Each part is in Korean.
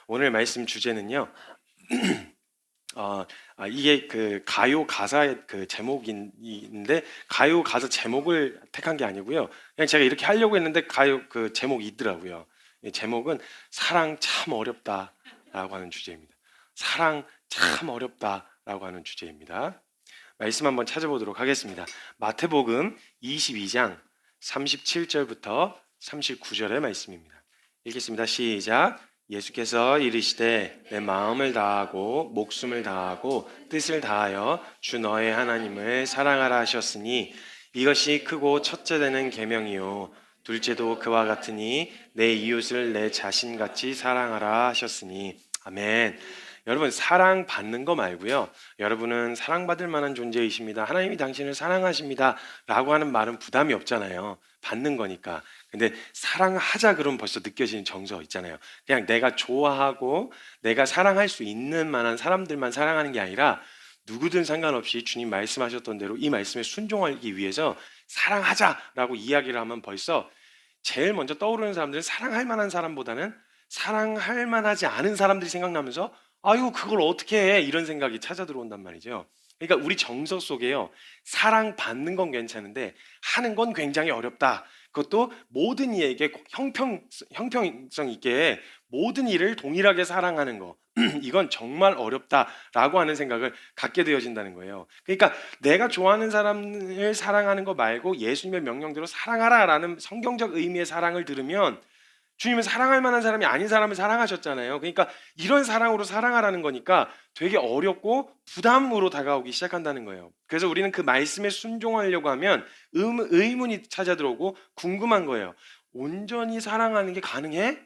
오늘 말씀 주제는요. 이게 그 가요 가사의 그 제목인데 가요 가사 제목을 택한 게 아니고요. 그냥 제가 이렇게 하려고 했는데 가요 그 제목이 있더라고요. 이 제목은 사랑 참 어렵다라고 하는 주제입니다. 사랑 참 어렵다라고 하는 주제입니다. 말씀 한번 찾아보도록 하겠습니다. 마태복음 22장 37절부터 39절의 말씀입니다. 읽겠습니다. 시작. 예수께서 이르시되 내 마음을 다하고 목숨을 다하고 뜻을 다하여 주 너의 하나님을 사랑하라 하셨으니 이것이 크고 첫째 되는 계명이요 둘째도 그와 같으니 내 이웃을 내 자신같이 사랑하라 하셨으니 아멘. 여러분 사랑 받는 거 말고요. 여러분은 사랑받을 만한 존재이십니다. 하나님이 당신을 사랑하십니다. 라고 하는 말은 부담이 없잖아요. 받는 거니까. 근데 사랑하자 그러면 벌써 느껴지는 정서 있잖아요. 그냥 내가 좋아하고 내가 사랑할 수 있는 만한 사람들만 사랑하는 게 아니라 누구든 상관없이 주님 말씀하셨던 대로 이 말씀에 순종하기 위해서 사랑하자라고 이야기를 하면 벌써 제일 먼저 떠오르는 사람들은 사랑할 만한 사람보다는 사랑할 만하지 않은 사람들이 생각나면서 아유 그걸 어떻게 해 이런 생각이 찾아 들어온단 말이죠. 그러니까 우리 정서 속에요 사랑받는 건 괜찮은데 하는 건 굉장히 어렵다. 그것도 모든 이에게 형평성 있게 모든 일을 동일하게 사랑하는 거 이건 정말 어렵다라고 하는 생각을 갖게 되어진다는 거예요. 그러니까 내가 좋아하는 사람을 사랑하는 거 말고 예수님의 명령대로 사랑하라라는 성경적 의미의 사랑을 들으면 주님은 사랑할 만한 사람이 아닌 사람을 사랑하셨잖아요. 그러니까 이런 사랑으로 사랑하라는 거니까 되게 어렵고 부담으로 다가오기 시작한다는 거예요. 그래서 우리는 그 말씀에 순종하려고 하면 의문이 찾아 들어오고 궁금한 거예요. 온전히 사랑하는 게 가능해?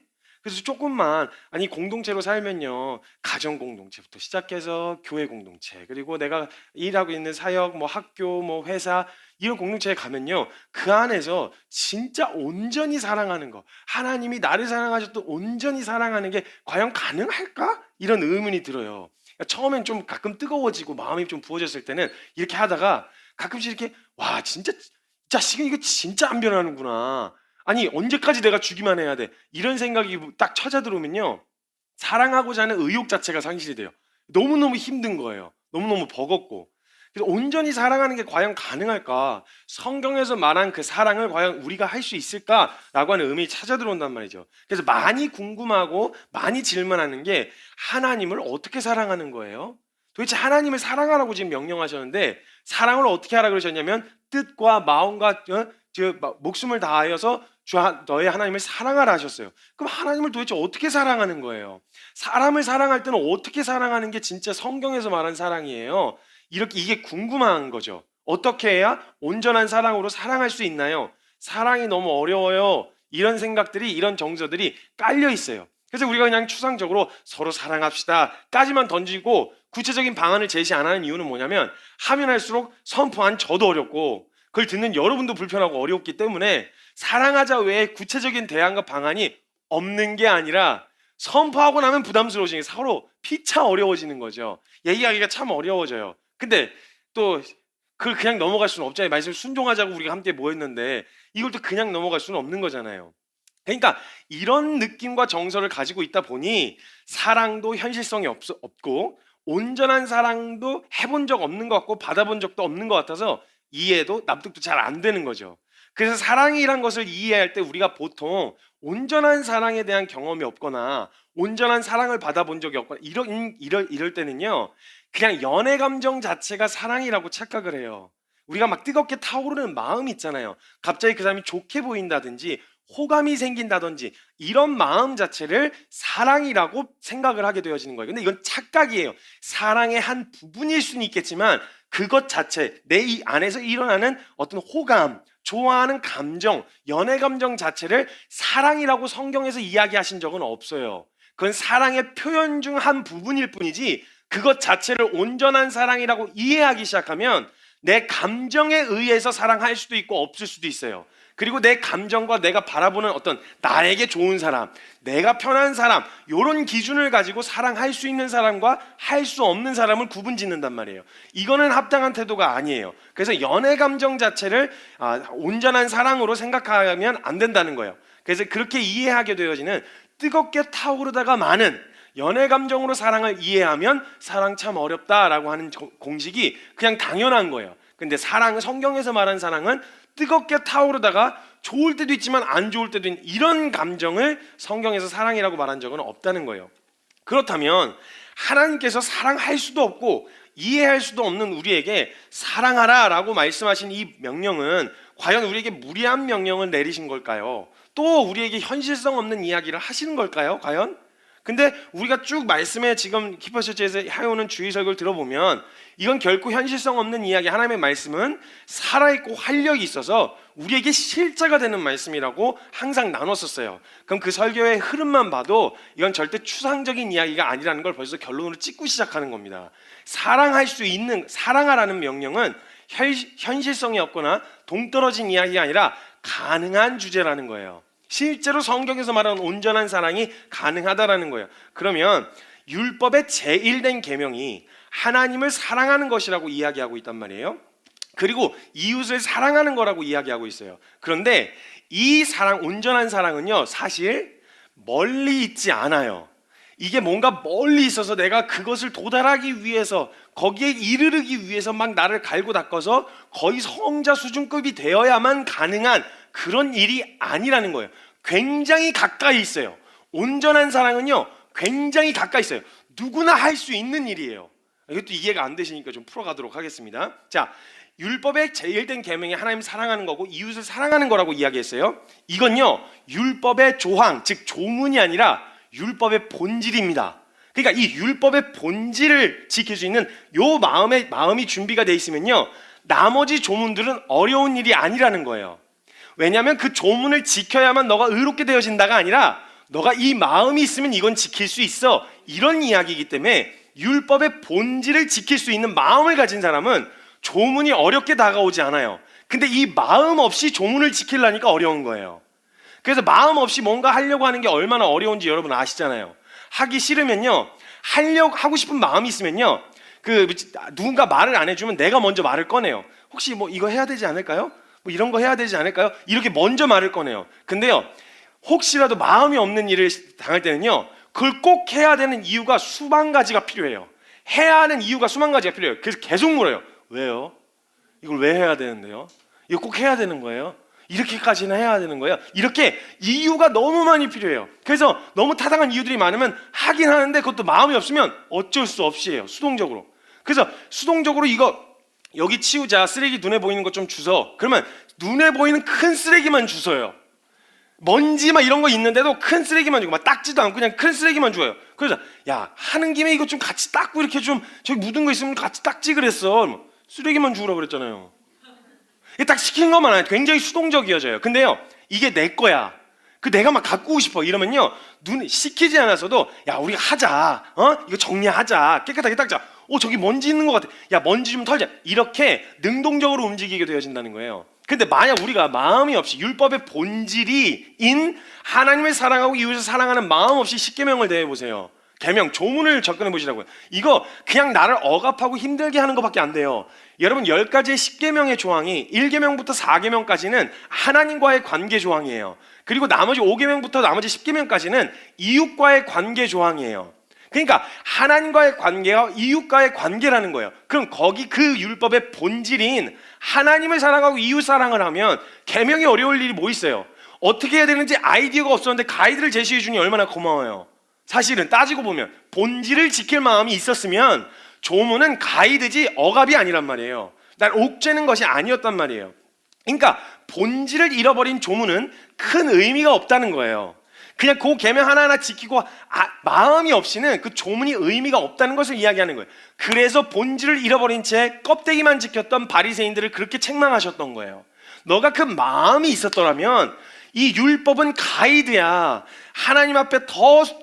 그래서 조금만 아니 공동체로 살면요 가정 공동체부터 시작해서 교회 공동체 그리고 내가 일하고 있는 사역 뭐 학교 뭐 회사 이런 공동체에 가면요 그 안에서 진짜 온전히 사랑하는 거 하나님이 나를 사랑하셨던 온전히 사랑하는 게 과연 가능할까? 이런 의문이 들어요. 그러니까 처음엔 좀 가끔 뜨거워지고 마음이 좀 부어졌을 때는 이렇게 하다가 가끔씩 이렇게 와 진짜 이 자식은 이거 진짜 안 변하는구나. 아니 언제까지 내가 주기만 해야 돼 이런 생각이 딱 찾아 들어오면요 사랑하고자 하는 의욕 자체가 상실이 돼요. 너무너무 힘든 거예요. 너무너무 버겁고. 그래서 온전히 사랑하는 게 과연 가능할까? 성경에서 말한 그 사랑을 과연 우리가 할 수 있을까라고 하는 의문이 찾아 들어온단 말이죠. 그래서 많이 궁금하고 많이 질문하는 게 하나님을 어떻게 사랑하는 거예요? 도대체 하나님을 사랑하라고 지금 명령하셨는데 사랑을 어떻게 하라 그러셨냐면 뜻과 마음과 목숨을 다하여서 너의 하나님을 사랑하라 하셨어요. 그럼 하나님을 도대체 어떻게 사랑하는 거예요? 사람을 사랑할 때는 어떻게 사랑하는 게 진짜 성경에서 말한 사랑이에요? 이렇게 이게 궁금한 거죠. 어떻게 해야 온전한 사랑으로 사랑할 수 있나요? 사랑이 너무 어려워요. 이런 생각들이 이런 정서들이 깔려 있어요. 그래서 우리가 그냥 추상적으로 서로 사랑합시다까지만 던지고 구체적인 방안을 제시 안 하는 이유는 뭐냐면 하면 할수록 선포한 저도 어렵고 그걸 듣는 여러분도 불편하고 어렵기 때문에 사랑하자 외에 구체적인 대안과 방안이 없는 게 아니라 선포하고 나면 부담스러워지는 게 서로 피차 어려워지는 거죠. 얘기하기가 참 어려워져요. 근데 또 그걸 그냥 넘어갈 수는 없잖아요. 말씀 순종하자고 우리가 함께 모였는데 이걸 또 그냥 넘어갈 수는 없는 거잖아요. 그러니까 이런 느낌과 정서를 가지고 있다 보니 사랑도 현실성이 없고 온전한 사랑도 해본 적 없는 것 같고 받아본 적도 없는 것 같아서 이해도 납득도 잘 안 되는 거죠. 그래서 사랑이란 것을 이해할 때 우리가 보통 온전한 사랑에 대한 경험이 없거나 온전한 사랑을 받아본 적이 없거나 이럴 때는요 그냥 연애 감정 자체가 사랑이라고 착각을 해요. 우리가 막 뜨겁게 타오르는 마음이 있잖아요. 갑자기 그 사람이 좋게 보인다든지 호감이 생긴다든지 이런 마음 자체를 사랑이라고 생각을 하게 되어지는 거예요. 근데 이건 착각이에요. 사랑의 한 부분일 수는 있겠지만 그것 자체 내 이 안에서 일어나는 어떤 호감, 좋아하는 감정, 연애 감정 자체를 사랑이라고 성경에서 이야기하신 적은 없어요. 그건 사랑의 표현 중 한 부분일 뿐이지 그것 자체를 온전한 사랑이라고 이해하기 시작하면 내 감정에 의해서 사랑할 수도 있고 없을 수도 있어요. 그리고 내 감정과 내가 바라보는 어떤 나에게 좋은 사람, 내가 편한 사람 이런 기준을 가지고 사랑할 수 있는 사람과 할 수 없는 사람을 구분짓는단 말이에요. 이거는 합당한 태도가 아니에요. 그래서 연애 감정 자체를 온전한 사랑으로 생각하면 안 된다는 거예요. 그래서 그렇게 이해하게 되어지는 뜨겁게 타오르다가 마는 연애 감정으로 사랑을 이해하면 사랑 참 어렵다라고 하는 공식이 그냥 당연한 거예요. 근데 사랑은, 성경에서 말하는 사랑은 뜨겁게 타오르다가 좋을 때도 있지만 안 좋을 때도 있는 이런 감정을 성경에서 사랑이라고 말한 적은 없다는 거예요. 그렇다면 하나님께서 사랑할 수도 없고 이해할 수도 없는 우리에게 사랑하라 라고 말씀하신 이 명령은 과연 우리에게 무리한 명령을 내리신 걸까요? 또 우리에게 현실성 없는 이야기를 하시는 걸까요? 과연? 근데 우리가 쭉 말씀에 지금 키퍼처치에서 해오는 주의설교를 들어보면 이건 결코 현실성 없는 이야기, 하나님의 말씀은 살아있고 활력이 있어서 우리에게 실제가 되는 말씀이라고 항상 나눴었어요. 그럼 그 설교의 흐름만 봐도 이건 절대 추상적인 이야기가 아니라는 걸 벌써 결론으로 찍고 시작하는 겁니다. 사랑할 수 있는, 사랑하라는 명령은 현실성이 없거나 동떨어진 이야기가 아니라 가능한 주제라는 거예요. 실제로 성경에서 말하는 온전한 사랑이 가능하다라는 거예요. 그러면 율법의 제1된 계명이 하나님을 사랑하는 것이라고 이야기하고 있단 말이에요. 그리고 이웃을 사랑하는 거라고 이야기하고 있어요. 그런데 이 사랑, 온전한 사랑은요, 사실 멀리 있지 않아요. 이게 뭔가 멀리 있어서 내가 그것을 도달하기 위해서, 거기에 이르르기 위해서 막 나를 갈고 닦아서 거의 성자 수준급이 되어야만 가능한 그런 일이 아니라는 거예요. 굉장히 가까이 있어요. 온전한 사랑은요, 굉장히 가까이 있어요. 누구나 할 수 있는 일이에요. 이것도 이해가 안 되시니까 좀 풀어가도록 하겠습니다. 자, 율법의 제1된 계명이 하나님 사랑하는 거고 이웃을 사랑하는 거라고 이야기했어요. 이건요, 율법의 조항, 즉 조문이 아니라 율법의 본질입니다. 그러니까 이 율법의 본질을 지킬 수 있는 요 마음이 준비가 돼 있으면요, 나머지 조문들은 어려운 일이 아니라는 거예요. 왜냐하면 그 조문을 지켜야만 너가 의롭게 되어진다가 아니라 너가 이 마음이 있으면 이건 지킬 수 있어, 이런 이야기이기 때문에 율법의 본질을 지킬 수 있는 마음을 가진 사람은 조문이 어렵게 다가오지 않아요. 근데 이 마음 없이 조문을 지키려니까 어려운 거예요. 그래서 마음 없이 뭔가 하려고 하는 게 얼마나 어려운지 여러분 아시잖아요. 하기 싫으면요, 하고 싶은 마음이 있으면요, 누군가 말을 안 해주면 내가 먼저 말을 꺼내요. 혹시 뭐 이거 해야 되지 않을까요? 뭐 이런 거 해야 되지 않을까요? 이렇게 먼저 말을 꺼내요. 근데요, 혹시라도 마음이 없는 일을 당할 때는요, 그걸 꼭 해야 되는 이유가 수만 가지가 필요해요. 해야 하는 이유가 수만 가지가 필요해요. 그래서 계속 물어요. 왜요? 이걸 왜 해야 되는데요? 이거 꼭 해야 되는 거예요? 이렇게까지는 해야 되는 거예요? 이렇게 이유가 너무 많이 필요해요. 그래서 너무 타당한 이유들이 많으면 하긴 하는데 그것도 마음이 없으면 어쩔 수 없이 해요. 수동적으로. 그래서 수동적으로 이거 여기 치우자, 쓰레기 눈에 보이는 것 좀 주워. 그러면 눈에 보이는 큰 쓰레기만 주워요. 먼지 막 이런 거 있는데도 큰 쓰레기만 주고, 막 닦지도 않고 그냥 큰 쓰레기만 줘요. 그래서 야, 하는 김에 이거 좀 같이 닦고 이렇게 좀 저기 묻은 거 있으면 같이 닦지 그랬어. 쓰레기만 주우라 그랬잖아요. 이게 딱 시킨 것만 하면 굉장히 수동적이어져요. 근데요, 이게 내 거야, 내가 막 갖고 싶어 이러면요, 시키지 않았어도 야, 우리가 하자, 이거 정리하자, 깨끗하게 닦자, 저기 먼지 있는 것 같아, 야, 먼지 좀 털자, 이렇게 능동적으로 움직이게 되어진다는 거예요. 근데 만약 우리가 마음이 없이 율법의 본질인 하나님을 사랑하고 이웃을 사랑하는 마음 없이 십계명을 대해보세요. 계명, 조문을 접근해 보시라고요. 이거 그냥 나를 억압하고 힘들게 하는 것밖에 안 돼요. 여러분, 10가지의 십계명의 조항이 1계명부터 4계명까지는 하나님과의 관계 조항이에요. 그리고 나머지 5계명부터 나머지 10계명까지는 이웃과의 관계 조항이에요. 그러니까 하나님과의 관계와 이웃과의 관계라는 거예요. 그럼 거기 그 율법의 본질인 하나님을 사랑하고 이웃 사랑을 하면 계명이 어려울 일이 뭐 있어요? 어떻게 해야 되는지 아이디어가 없었는데 가이드를 제시해 주니 얼마나 고마워요. 사실은 따지고 보면 본질을 지킬 마음이 있었으면 조문은 가이드지 억압이 아니란 말이에요. 난 옥죄는 것이 아니었단 말이에요. 그러니까 본질을 잃어버린 조문은 큰 의미가 없다는 거예요. 그냥 그 계명 하나하나 지키고 마음이 없이는 그 조문이 의미가 없다는 것을 이야기하는 거예요. 그래서 본질을 잃어버린 채 껍데기만 지켰던 바리새인들을 그렇게 책망하셨던 거예요. 너가 그 마음이 있었더라면 이 율법은 가이드야. 하나님 앞에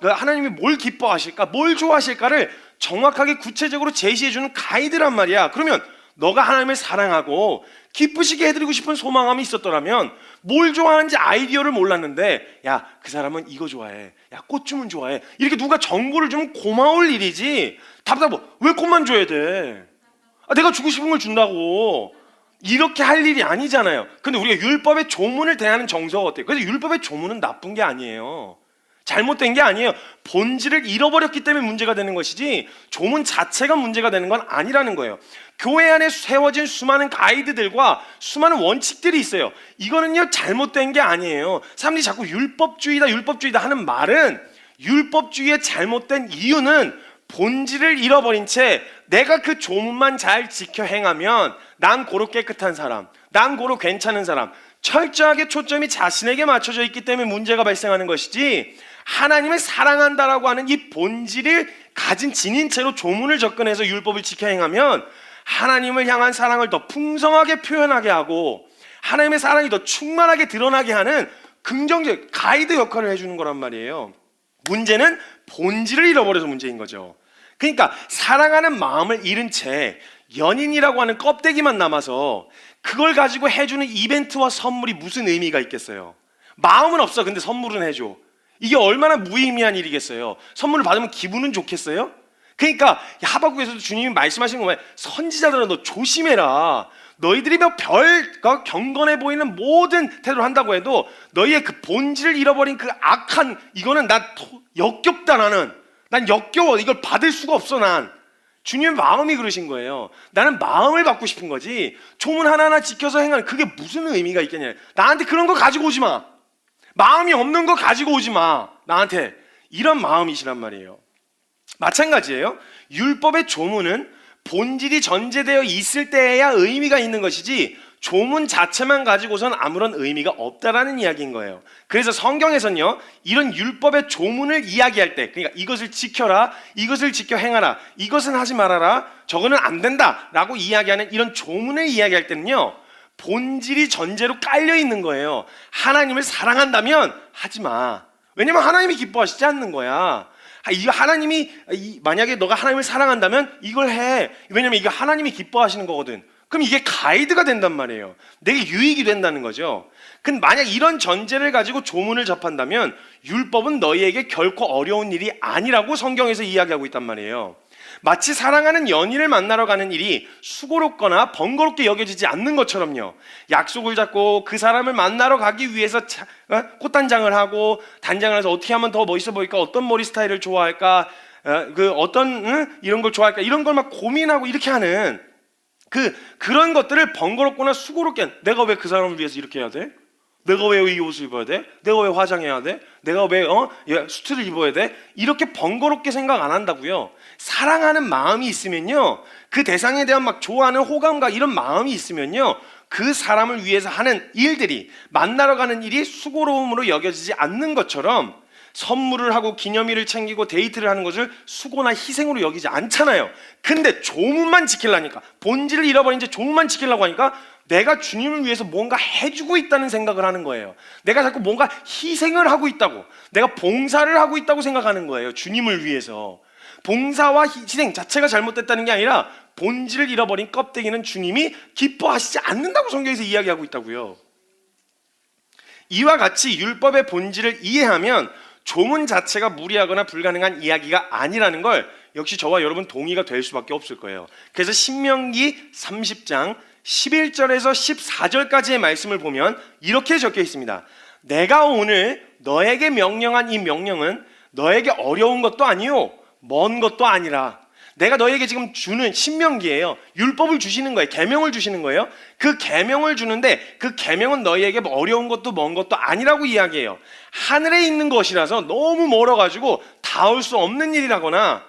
하나님이 뭘 기뻐하실까, 뭘 좋아하실까를 정확하게 구체적으로 제시해주는 가이드란 말이야. 그러면 너가 하나님을 사랑하고 기쁘시게 해드리고 싶은 소망함이 있었더라면 뭘 좋아하는지 아이디어를 몰랐는데, 야, 그 사람은 이거 좋아해, 야, 꽃 주면 좋아해, 이렇게 누가 정보를 주면 고마울 일이지, 답답해, 왜 꽃만 줘야 돼? 내가 주고 싶은 걸 준다고. 이렇게 할 일이 아니잖아요. 근데 우리가 율법의 조문을 대하는 정서가 어때요? 그래서 율법의 조문은 나쁜 게 아니에요. 잘못된 게 아니에요. 본질을 잃어버렸기 때문에 문제가 되는 것이지 조문 자체가 문제가 되는 건 아니라는 거예요. 교회 안에 세워진 수많은 가이드들과 수많은 원칙들이 있어요. 이거는요 잘못된 게 아니에요. 사람들이 자꾸 율법주의다 하는 말은, 율법주의의 잘못된 이유는 본질을 잃어버린 채 내가 그 조문만 잘 지켜 행하면 난 고로 깨끗한 사람, 난 고로 괜찮은 사람, 철저하게 초점이 자신에게 맞춰져 있기 때문에 문제가 발생하는 것이지, 하나님을 사랑한다라고 하는 이 본질을 가진 지닌 채로 조문을 접근해서 율법을 지켜 행하면 하나님을 향한 사랑을 더 풍성하게 표현하게 하고 하나님의 사랑이 더 충만하게 드러나게 하는 긍정적 가이드 역할을 해주는 거란 말이에요. 문제는 본질을 잃어버려서 문제인 거죠. 그러니까 사랑하는 마음을 잃은 채 연인이라고 하는 껍데기만 남아서 그걸 가지고 해주는 이벤트와 선물이 무슨 의미가 있겠어요? 마음은 없어, 근데 선물은 해줘. 이게 얼마나 무의미한 일이겠어요? 선물을 받으면 기분은 좋겠어요? 그러니까 하박국에서도 주님이 말씀하신 거 뭐예요? 선지자들아 너 조심해라. 너희들이 경건해 보이는 모든 태도를 한다고 해도 너희의 그 본질을 잃어버린 그 악한, 이거는 난 역겹다. 난 역겨워. 이걸 받을 수가 없어. 난 주님의 마음이 그러신 거예요. 나는 마음을 받고 싶은 거지 조문 하나하나 지켜서 행하는 그게 무슨 의미가 있겠냐. 나한테 그런 거 가지고 오지 마. 마음이 없는 거 가지고 오지 마. 나한테. 이런 마음이시란 말이에요. 마찬가지예요. 율법의 조문은 본질이 전제되어 있을 때에야 의미가 있는 것이지 조문 자체만 가지고선 아무런 의미가 없다라는 이야기인 거예요. 그래서 성경에서는요, 이런 율법의 조문을 이야기할 때, 그러니까 이것을 지켜라, 이것을 지켜 행하라, 이것은 하지 말아라, 저거는 안 된다 라고 이야기하는 이런 조문을 이야기할 때는요, 본질이 전제로 깔려 있는 거예요. 하나님을 사랑한다면 하지 마. 왜냐면 하나님이 기뻐하시지 않는 거야. 만약에 너가 하나님을 사랑한다면 이걸 해. 왜냐면 이게 하나님이 기뻐하시는 거거든. 그럼 이게 가이드가 된단 말이에요. 내게 유익이 된다는 거죠. 근데 만약 이런 전제를 가지고 조문을 접한다면 율법은 너희에게 결코 어려운 일이 아니라고 성경에서 이야기하고 있단 말이에요. 마치 사랑하는 연인을 만나러 가는 일이 수고롭거나 번거롭게 여겨지지 않는 것처럼요, 약속을 잡고 그 사람을 만나러 가기 위해서 꽃단장을 하고 단장을 해서 어떻게 하면 더 멋있어 보일까, 어떤 머리 스타일을 좋아할까, 이런 걸 좋아할까, 이런 걸 막 고민하고 이렇게 하는 그런 것들을 번거롭거나 수고롭게, 내가 왜 그 사람을 위해서 이렇게 해야 돼? 내가 왜 이 옷을 입어야 돼? 내가 왜 화장해야 돼? 내가 왜 수트를 입어야 돼? 이렇게 번거롭게 생각 안 한다고요. 사랑하는 마음이 있으면요, 그 대상에 대한 막 좋아하는 호감과 이런 마음이 있으면요, 그 사람을 위해서 하는 일들이, 만나러 가는 일이 수고로움으로 여겨지지 않는 것처럼 선물을 하고 기념일을 챙기고 데이트를 하는 것을 수고나 희생으로 여기지 않잖아요. 근데 조문만 지키려니까, 본질을 잃어버린 채 조문만 지키려고 하니까 내가 주님을 위해서 뭔가 해주고 있다는 생각을 하는 거예요. 내가 자꾸 뭔가 희생을 하고 있다고, 내가 봉사를 하고 있다고 생각하는 거예요. 주님을 위해서. 봉사와 희생 자체가 잘못됐다는 게 아니라 본질을 잃어버린 껍데기는 주님이 기뻐하시지 않는다고 성경에서 이야기하고 있다고요. 이와 같이 율법의 본질을 이해하면 조문 자체가 무리하거나 불가능한 이야기가 아니라는 걸 역시 저와 여러분 동의가 될 수밖에 없을 거예요. 그래서 신명기 30장 11절에서 14절까지의 말씀을 보면 이렇게 적혀 있습니다. 내가 오늘 너에게 명령한 이 명령은 너에게 어려운 것도 아니요 먼 것도 아니라, 내가 너에게 지금 주는 신명기예요. 율법을 주시는 거예요. 계명을 주시는 거예요. 그 계명을 주는데 그 계명은 너희에게 어려운 것도 먼 것도 아니라고 이야기해요. 하늘에 있는 것이라서 너무 멀어가지고 닿을 수 없는 일이라거나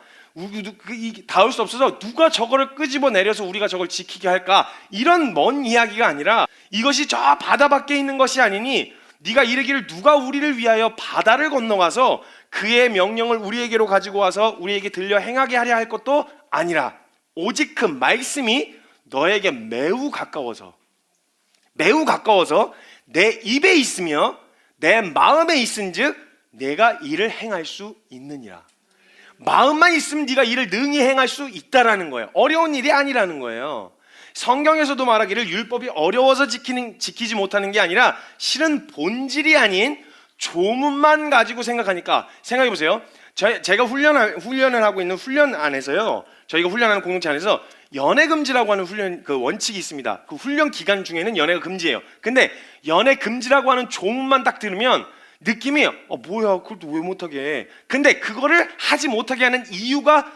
닿을 수 없어서 누가 저거를 끄집어 내려서 우리가 저걸 지키게 할까, 이런 먼 이야기가 아니라 이것이 저 바다 밖에 있는 것이 아니니 네가 이르기를 누가 우리를 위하여 바다를 건너가서 그의 명령을 우리에게로 가지고 와서 우리에게 들려 행하게 하려 할 것도 아니라 오직 그 말씀이 너에게 매우 가까워서 내 입에 있으며 내 마음에 있은즉 내가 이를 행할 수 있느니라. 마음만 있으면 네가 이를 능히 행할 수 있다라는 거예요. 어려운 일이 아니라는 거예요. 성경에서도 말하기를 율법이 어려워서 지키지 못하는 게 아니라 실은 본질이 아닌 조문만 가지고 생각하니까, 생각해 보세요. 제가 훈련을 하고 있는 훈련 안에서요, 저희가 훈련하는 공동체 안에서 연애 금지라고 하는 훈련 원칙이 있습니다. 그 훈련 기간 중에는 연애가 금지예요. 근데 연애 금지라고 하는 조문만 딱 들으면 느낌이 뭐야 그걸 또 왜 못하게 해? 근데 그거를 하지 못하게 하는 이유가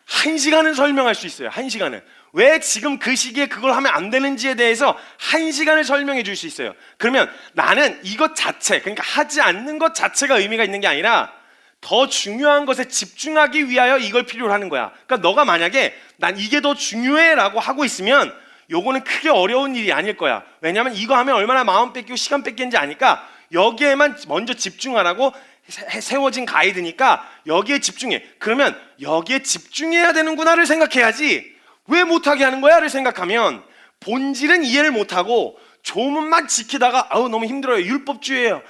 1시간은 설명할 수 있어요. 1시간은 왜 지금 그 시기에 그걸 하면 안 되는지에 대해서 1시간을 설명해 줄 수 있어요. 그러면 나는 이것 자체, 그러니까 하지 않는 것 자체가 의미가 있는 게 아니라 더 중요한 것에 집중하기 위하여 이걸 필요로 하는 거야. 그러니까 너가 만약에 난 이게 더 중요해 라고 하고 있으면 요거는 크게 어려운 일이 아닐 거야. 왜냐하면 이거 하면 얼마나 마음 뺏기고 시간 뺏기는지 아니까 여기에만 먼저 집중하라고 세워진 가이드니까 여기에 집중해. 그러면 여기에 집중해야 되는구나를 생각해야지 왜 못하게 하는 거야 를 생각하면 본질은 이해를 못하고 조문만 지키다가 너무 힘들어요, 율법주의예요,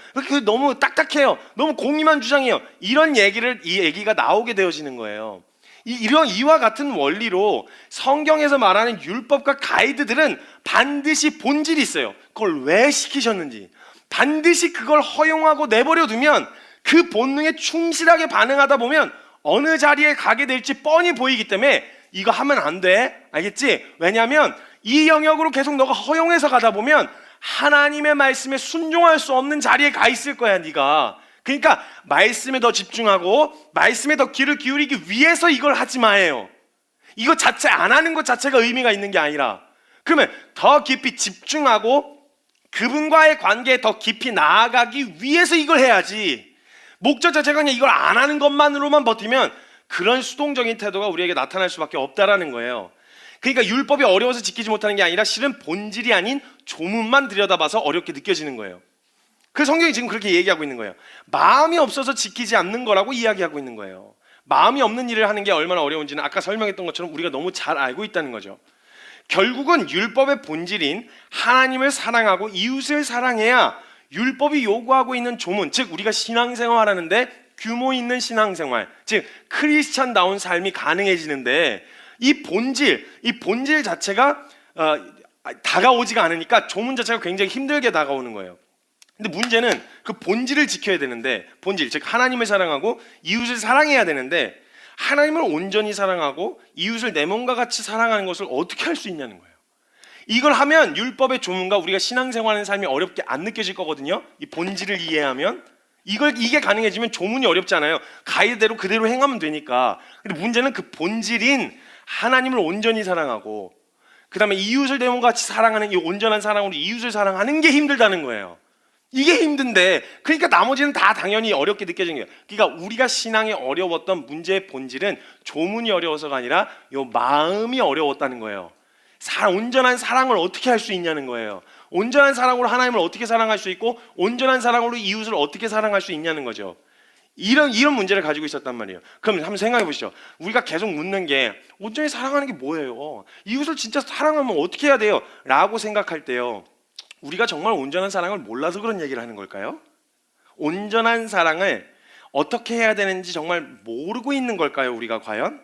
너무 딱딱해요, 너무 공의만 주장해요, 이런 이 얘기가 나오게 되어지는 거예요. 이런 이와 같은 원리로 성경에서 말하는 율법과 가이드들은 반드시 본질이 있어요. 그걸 왜 시키셨는지, 반드시 그걸 허용하고 내버려 두면 그 본능에 충실하게 반응하다 보면 어느 자리에 가게 될지 뻔히 보이기 때문에 이거 하면 안 돼, 알겠지? 왜냐하면 이 영역으로 계속 너가 허용해서 가다 보면 하나님의 말씀에 순종할 수 없는 자리에 가 있을 거야, 네가. 그러니까 말씀에 더 집중하고 말씀에 더 귀를 기울이기 위해서 이걸 하지 마예요. 이거 자체 안 하는 것 자체가 의미가 있는 게 아니라, 그러면 더 깊이 집중하고 그분과의 관계에 더 깊이 나아가기 위해서 이걸 해야지, 목적 자체가 그냥 이걸 안 하는 것만으로만 버티면 그런 수동적인 태도가 우리에게 나타날 수밖에 없다라는 거예요. 그러니까 율법이 어려워서 지키지 못하는 게 아니라 실은 본질이 아닌 조문만 들여다봐서 어렵게 느껴지는 거예요. 그 성경이 지금 그렇게 얘기하고 있는 거예요. 마음이 없어서 지키지 않는 거라고 이야기하고 있는 거예요. 마음이 없는 일을 하는 게 얼마나 어려운지는 아까 설명했던 것처럼 우리가 너무 잘 알고 있다는 거죠. 결국은 율법의 본질인 하나님을 사랑하고 이웃을 사랑해야 율법이 요구하고 있는 조문, 즉 우리가 신앙생활하는데 규모 있는 신앙생활, 즉 크리스찬다운 삶이 가능해지는데 이 본질 자체가 다가오지가 않으니까 조문 자체가 굉장히 힘들게 다가오는 거예요. 근데 문제는 그 본질을 지켜야 되는데, 본질, 즉 하나님을 사랑하고 이웃을 사랑해야 되는데 하나님을 온전히 사랑하고 이웃을 내 몸과 같이 사랑하는 것을 어떻게 할 수 있냐는 거예요. 이걸 하면 율법의 조문과 우리가 신앙생활하는 삶이 어렵게 안 느껴질 거거든요. 이 본질을 이해하면 이게 가능해지면 조문이 어렵잖아요. 가이드대로 그대로 행하면 되니까. 근데 문제는 그 본질인 하나님을 온전히 사랑하고 그 다음에 이웃을 내 몸과 같이 사랑하는 이 온전한 사랑으로 이웃을 사랑하는 게 힘들다는 거예요. 이게 힘든데, 그러니까 나머지는 다 당연히 어렵게 느껴지는 거예요. 그러니까 우리가 신앙에 어려웠던 문제의 본질은 조문이 어려워서가 아니라 요 마음이 어려웠다는 거예요. 온전한 사랑을 어떻게 할 수 있냐는 거예요. 온전한 사랑으로 하나님을 어떻게 사랑할 수 있고 온전한 사랑으로 이웃을 어떻게 사랑할 수 있냐는 거죠. 이런 문제를 가지고 있었단 말이에요. 그럼 한번 생각해 보시죠. 우리가 계속 묻는 게 온전히 사랑하는 게 뭐예요? 이웃을 진짜 사랑하면 어떻게 해야 돼요? 라고 생각할 때요, 우리가 정말 온전한 사랑을 몰라서 그런 얘기를 하는 걸까요? 온전한 사랑을 어떻게 해야 되는지 정말 모르고 있는 걸까요, 우리가 과연?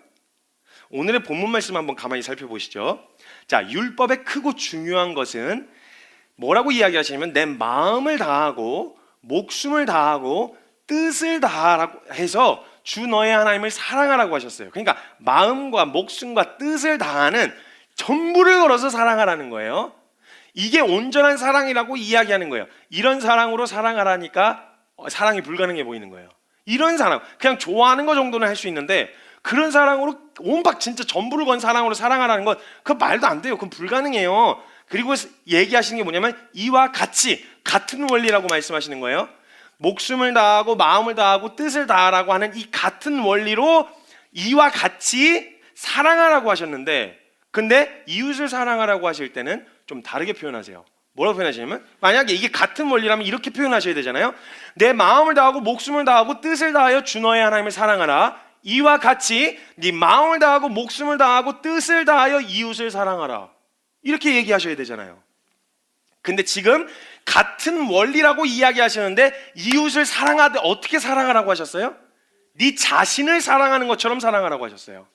오늘의 본문 말씀 한번 가만히 살펴보시죠. 자, 율법의 크고 중요한 것은 뭐라고 이야기하시냐면 내 마음을 다하고 목숨을 다하고 뜻을 다하라고 해서 주 너의 하나님을 사랑하라고 하셨어요. 그러니까 마음과 목숨과 뜻을 다하는 전부를 걸어서 사랑하라는 거예요. 이게 온전한 사랑이라고 이야기하는 거예요. 이런 사랑으로 사랑하라니까 사랑이 불가능해 보이는 거예요. 이런 사랑, 그냥 좋아하는 거 정도는 할 수 있는데 그런 사랑으로 온박 진짜 전부를 건 사랑으로 사랑하라는 건 그건 말도 안 돼요. 그건 불가능해요. 그리고 얘기하시는 게 뭐냐면 이와 같이, 같은 원리라고 말씀하시는 거예요. 목숨을 다하고 마음을 다하고 뜻을 다하라고 하는 이 같은 원리로 이와 같이 사랑하라고 하셨는데, 근데 이웃을 사랑하라고 하실 때는 좀 다르게 표현하세요. 뭐라고 표현하시냐면, 만약에 이게 같은 원리라면 이렇게 표현하셔야 되잖아요. 내 마음을 다하고 목숨을 다하고 뜻을 다하여 주 너의 하나님을 사랑하라. 이와 같이 네 마음을 다하고 목숨을 다하고 뜻을 다하여 이웃을 사랑하라. 이렇게 얘기하셔야 되잖아요. 근데 지금 같은 원리라고 이야기하시는데 이웃을 사랑하되 어떻게 사랑하라고 하셨어요? 네 자신을 사랑하는 것처럼 사랑하라고 하셨어요.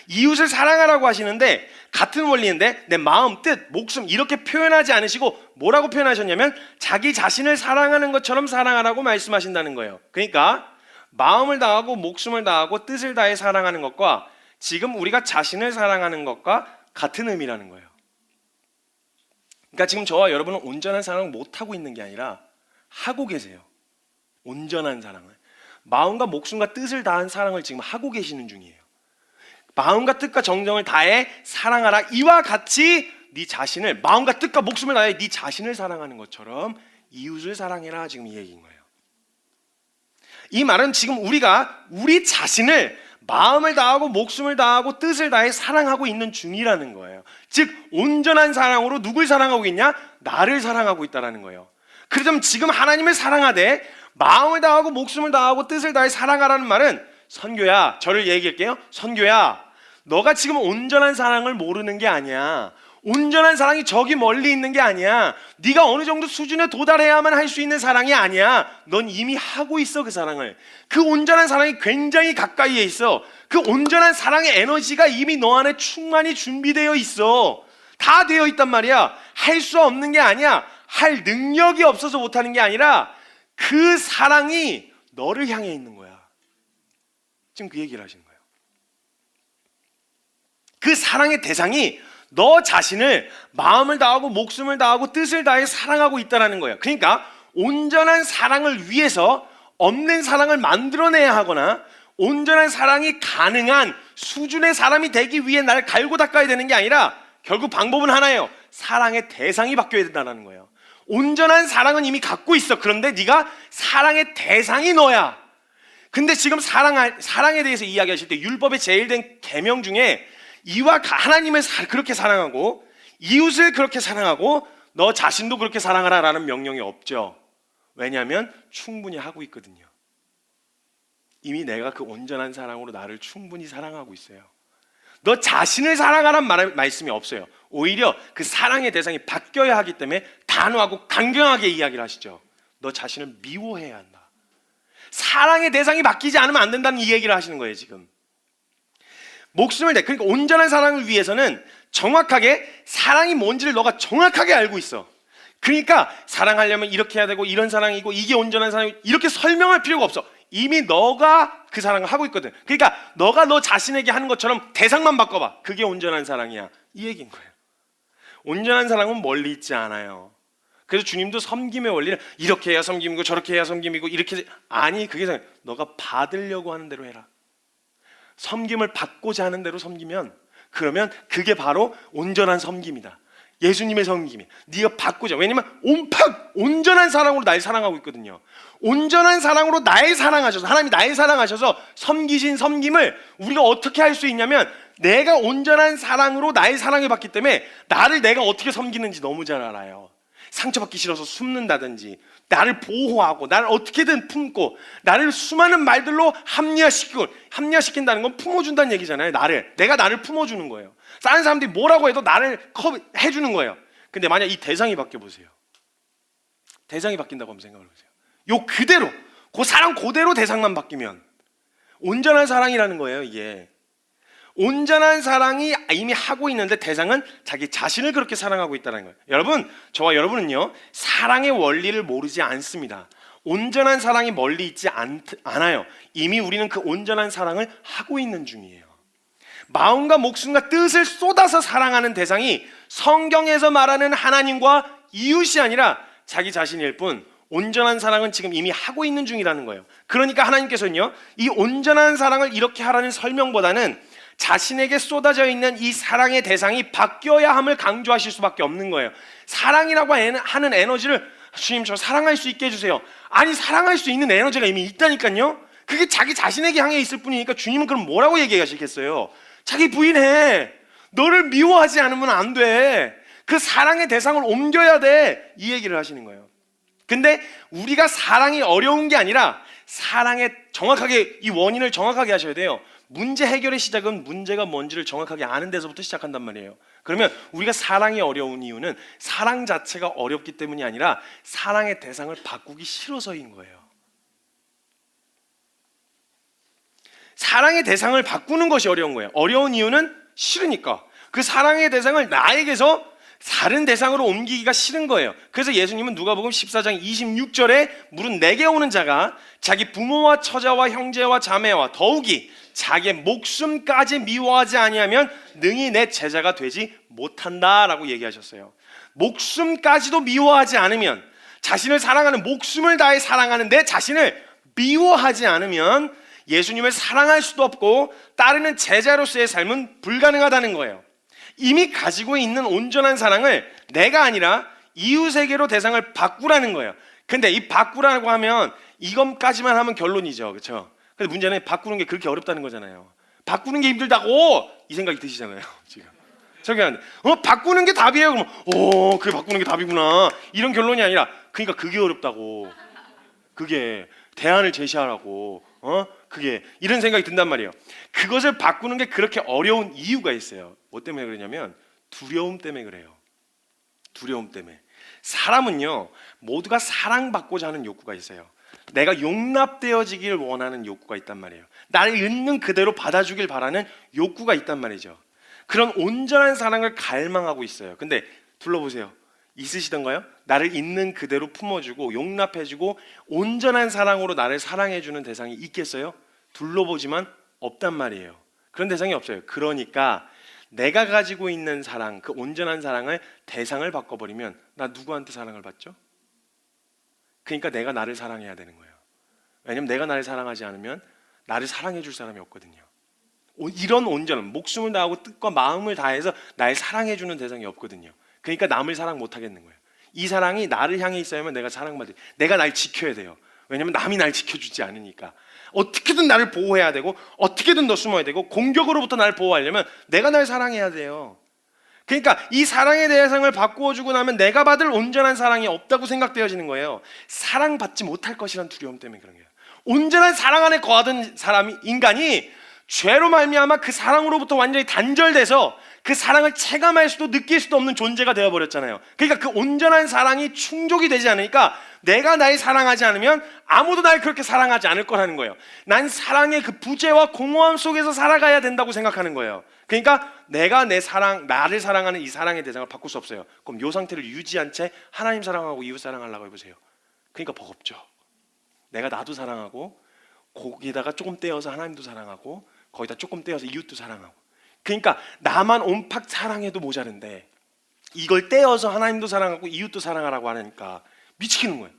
이웃을 사랑하라고 하시는데 같은 원리인데 내 마음, 뜻, 목숨 이렇게 표현하지 않으시고 뭐라고 표현하셨냐면 자기 자신을 사랑하는 것처럼 사랑하라고 말씀하신다는 거예요. 그러니까 마음을 다하고 목숨을 다하고 뜻을 다해 사랑하는 것과 지금 우리가 자신을 사랑하는 것과 같은 의미라는 거예요. 그러니까 지금 저와 여러분은 온전한 사랑을 못하고 있는 게 아니라 하고 계세요. 온전한 사랑을, 마음과 목숨과 뜻을 다한 사랑을 지금 하고 계시는 중이에요. 마음과 뜻과 정성을 다해 사랑하라. 이와 같이 네 자신을, 마음과 뜻과 목숨을 다해 네 자신을 사랑하는 것처럼 이웃을 사랑해라. 지금 이 얘기인 거예요. 이 말은 지금 우리가 우리 자신을 마음을 다하고 목숨을 다하고 뜻을 다해 사랑하고 있는 중이라는 거예요. 즉 온전한 사랑으로 누굴 사랑하고 있냐? 나를 사랑하고 있다는 거예요. 그렇다면 지금 하나님을 사랑하되 마음을 다하고 목숨을 다하고 뜻을 다해 사랑하라는 말은, 선교야, 저를 얘기할게요. 선교야, 너가 지금 온전한 사랑을 모르는 게 아니야. 온전한 사랑이 저기 멀리 있는 게 아니야. 네가 어느 정도 수준에 도달해야만 할 수 있는 사랑이 아니야. 넌 이미 하고 있어. 그 사랑을. 그 온전한 사랑이 굉장히 가까이에 있어. 그 온전한 사랑의 에너지가 이미 너 안에 충만히 준비되어 있어. 다 되어 있단 말이야. 할 수 없는 게 아니야. 할 능력이 없어서 못하는 게 아니라 그 사랑이 너를 향해 있는 거야. 지금 그 얘기를 하시는 거예요. 그 사랑의 대상이 너 자신을 마음을 다하고 목숨을 다하고 뜻을 다해 사랑하고 있다는 거예요. 그러니까 온전한 사랑을 위해서 없는 사랑을 만들어내야 하거나 온전한 사랑이 가능한 수준의 사람이 되기 위해 나를 갈고 닦아야 되는 게 아니라 결국 방법은 하나예요. 사랑의 대상이 바뀌어야 된다는 거예요. 온전한 사랑은 이미 갖고 있어. 그런데 네가 사랑의 대상이 너야. 근데 지금 사랑에 대해서 이야기하실 때 율법의 제일 된 계명 중에 하나님을 그렇게 사랑하고 이웃을 그렇게 사랑하고 너 자신도 그렇게 사랑하라 라는 명령이 없죠. 왜냐하면 충분히 하고 있거든요. 이미 내가 그 온전한 사랑으로 나를 충분히 사랑하고 있어요. 너 자신을 사랑하라는 말씀이 없어요. 오히려 그 사랑의 대상이 바뀌어야 하기 때문에 단호하고 강경하게 이야기를 하시죠. 너 자신을 미워해야 한다. 사랑의 대상이 바뀌지 않으면 안 된다는 이 얘기를 하시는 거예요. 지금 목숨을 내, 그러니까 온전한 사랑을 위해서는 정확하게 사랑이 뭔지를 너가 정확하게 알고 있어. 그러니까 사랑하려면 이렇게 해야 되고 이런 사랑이고 이게 온전한 사랑이고 이렇게 설명할 필요가 없어. 이미 너가 그 사랑을 하고 있거든. 그러니까 너가 너 자신에게 하는 것처럼 대상만 바꿔봐. 그게 온전한 사랑이야. 이 얘기인 거예요. 온전한 사랑은 멀리 있지 않아요. 그래서 주님도 섬김의 원리는 이렇게 해야 섬김이고 저렇게 해야 섬김이고 이렇게, 아니 그게 너가 받으려고 하는 대로 해라. 섬김을 받고자 하는 대로 섬기면, 그러면 그게 바로 온전한 섬김이다. 예수님의 섬김이 네가 받고자, 왜냐면 온전한 사랑으로 날 사랑하고 있거든요. 온전한 사랑으로 날 사랑하셔서, 하나님이 날 사랑하셔서 섬기신 섬김을 우리가 어떻게 할 수 있냐면, 내가 온전한 사랑으로 날 사랑해 받기 때문에 나를 내가 어떻게 섬기는지 너무 잘 알아요. 상처받기 싫어서 숨는다든지, 나를 보호하고 나를 어떻게든 품고 나를 수많은 말들로 합리화시킨다는 건 품어준다는 얘기잖아요. 내가 나를 품어주는 거예요. 다른 사람들이 뭐라고 해도 나를 해주는 거예요. 근데 만약 이 대상이 바뀌어 보세요. 대상이 바뀐다고 한번 생각을 해보세요. 요 그대로, 그 사랑 그대로 대상만 바뀌면 온전한 사랑이라는 거예요. 이게 온전한 사랑이 이미 하고 있는데 대상은 자기 자신을 그렇게 사랑하고 있다는 거예요. 여러분, 저와 여러분은요 사랑의 원리를 모르지 않습니다. 온전한 사랑이 멀리 있지 않아요. 이미 우리는 그 온전한 사랑을 하고 있는 중이에요. 마음과 목숨과 뜻을 쏟아서 사랑하는 대상이 성경에서 말하는 하나님과 이웃이 아니라 자기 자신일 뿐, 온전한 사랑은 지금 이미 하고 있는 중이라는 거예요. 그러니까 하나님께서는요 이 온전한 사랑을 이렇게 하라는 설명보다는 자신에게 쏟아져 있는 이 사랑의 대상이 바뀌어야 함을 강조하실 수밖에 없는 거예요. 사랑이라고 하는 에너지를, 주님 저 사랑할 수 있게 해주세요. 아니, 사랑할 수 있는 에너지가 이미 있다니까요. 그게 자기 자신에게 향해 있을 뿐이니까 주님은 그럼 뭐라고 얘기하시겠어요? 자기 부인해. 너를 미워하지 않으면 안 돼. 그 사랑의 대상을 옮겨야 돼. 이 얘기를 하시는 거예요. 근데 우리가 사랑이 어려운 게 아니라 사랑의 정확하게 이 원인을 정확하게 하셔야 돼요. 문제 해결의 시작은 문제가 뭔지를 정확하게 아는 데서부터 시작한단 말이에요. 그러면 우리가 사랑이 어려운 이유는 사랑 자체가 어렵기 때문이 아니라 사랑의 대상을 바꾸기 싫어서인 거예요. 사랑의 대상을 바꾸는 것이 어려운 거예요. 어려운 이유는 싫으니까. 그 사랑의 대상을 나에게서 다른 대상으로 옮기기가 싫은 거예요. 그래서 예수님은 누가복음 14장 26절에 무릇 내게 오는 자가 자기 부모와 처자와 형제와 자매와 더욱이 자기의 목숨까지 미워하지 아니하면 능히 내 제자가 되지 못한다라고 얘기하셨어요. 목숨까지도 미워하지 않으면, 자신을 사랑하는, 목숨을 다해 사랑하는 내 자신을 미워하지 않으면 예수님을 사랑할 수도 없고 따르는 제자로서의 삶은 불가능하다는 거예요. 이미 가지고 있는 온전한 사랑을 내가 아니라 이웃에게로 대상을 바꾸라는 거예요. 근데 이 바꾸라고 하면 이것까지만 하면 결론이죠, 그렇죠? 근데 문제는 바꾸는 게 그렇게 어렵다는 거잖아요. 바꾸는 게 힘들다고 이 생각이 드시잖아요, 지금. 저기 하는데 바꾸는 게 답이에요. 그러면 그게 바꾸는 게 답이구나, 이런 결론이 아니라 그러니까 그게 어렵다고, 그게 대안을 제시하라고, 그게 이런 생각이 든단 말이에요. 그것을 바꾸는 게 그렇게 어려운 이유가 있어요. 뭐 때문에 그러냐면 두려움 때문에 그래요. 두려움 때문에. 사람은요, 모두가 사랑받고자 하는 욕구가 있어요. 내가 용납되어지길 원하는 욕구가 있단 말이에요. 나를 있는 그대로 받아주길 바라는 욕구가 있단 말이죠. 그런 온전한 사랑을 갈망하고 있어요. 근데 둘러보세요. 있으시던가요? 나를 있는 그대로 품어주고 용납해주고 온전한 사랑으로 나를 사랑해주는 대상이 있겠어요? 둘러보지만 없단 말이에요. 그런 대상이 없어요. 그러니까 내가 가지고 있는 사랑, 그 온전한 사랑을 대상을 바꿔버리면 나 누구한테 사랑을 받죠? 그러니까 내가 나를 사랑해야 되는 거예요. 왜냐면 내가 나를 사랑하지 않으면 나를 사랑해 줄 사람이 없거든요. 이런 온전한, 목숨을 다하고 뜻과 마음을 다해서 날 사랑해 주는 대상이 없거든요. 그러니까 남을 사랑 못 하겠는 거예요. 이 사랑이 나를 향해 있어야만 내가 사랑받을, 내가 날 지켜야 돼요. 왜냐면 남이 날 지켜주지 않으니까. 어떻게든 나를 보호해야 되고 어떻게든 더 숨어야 되고 공격으로부터 나를 보호하려면 내가 날 사랑해야 돼요. 그러니까 이 사랑의 대상을 바꾸어주고 나면 내가 받을 온전한 사랑이 없다고 생각되어지는 거예요. 사랑받지 못할 것이란 두려움 때문에 그런 거예요. 온전한 사랑 안에 거하던 사람이, 인간이 죄로 말미암아 그 사랑으로부터 완전히 단절돼서 그 사랑을 체감할 수도 느낄 수도 없는 존재가 되어버렸잖아요. 그러니까 그 온전한 사랑이 충족이 되지 않으니까 내가 날 사랑하지 않으면 아무도 날 그렇게 사랑하지 않을 거라는 거예요. 난 사랑의 그 부재와 공허함 속에서 살아가야 된다고 생각하는 거예요. 그러니까 내가 내 사랑, 나를 사랑하는 이 사랑의 대상을 바꿀 수 없어요. 그럼 이 상태를 유지한 채 하나님 사랑하고 이웃 사랑하려고 해보세요. 그러니까 버겁죠. 내가 나도 사랑하고 거기다가 조금 떼어서 하나님도 사랑하고 거기다 조금 떼어서 이웃도 사랑하고, 그러니까 나만 온팍 사랑해도 모자른데 이걸 떼어서 하나님도 사랑하고 이웃도 사랑하라고 하니까 미치겠는 거예요.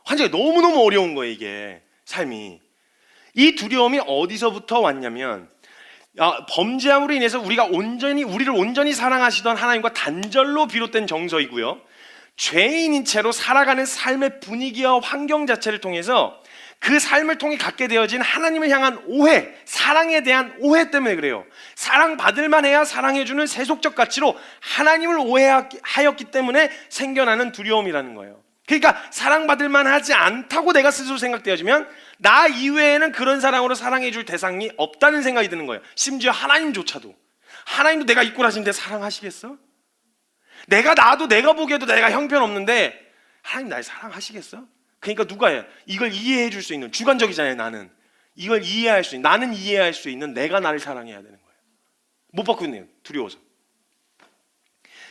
완전히 너무너무 어려운 거예요, 이게 삶이. 이 두려움이 어디서부터 왔냐면 범죄함으로 인해서 우리를 온전히 사랑하시던 하나님과 단절로 비롯된 정서이고요, 죄인인 채로 살아가는 삶의 분위기와 환경 자체를 통해서 그 삶을 통해 갖게 되어진 하나님을 향한 오해, 사랑에 대한 오해 때문에 그래요. 사랑받을 만해야 사랑해주는 세속적 가치로 하나님을 오해하였기 때문에 생겨나는 두려움이라는 거예요. 그러니까 사랑받을 만하지 않다고 내가 스스로 생각되어지면 나 이외에는 그런 사랑으로 사랑해줄 대상이 없다는 생각이 드는 거예요. 심지어 하나님조차도, 하나님도 내가 이꼴하시는데 사랑하시겠어? 나도 내가 보기에도 내가 형편없는데 하나님 날 사랑하시겠어? 그러니까 누가 해? 이걸 이해해 줄 수 있는, 주관적이잖아요. 나는 이걸 이해할 수 있는, 나는 이해할 수 있는 내가 나를 사랑해야 되는 거예요. 못 바꾸네요. 두려워서.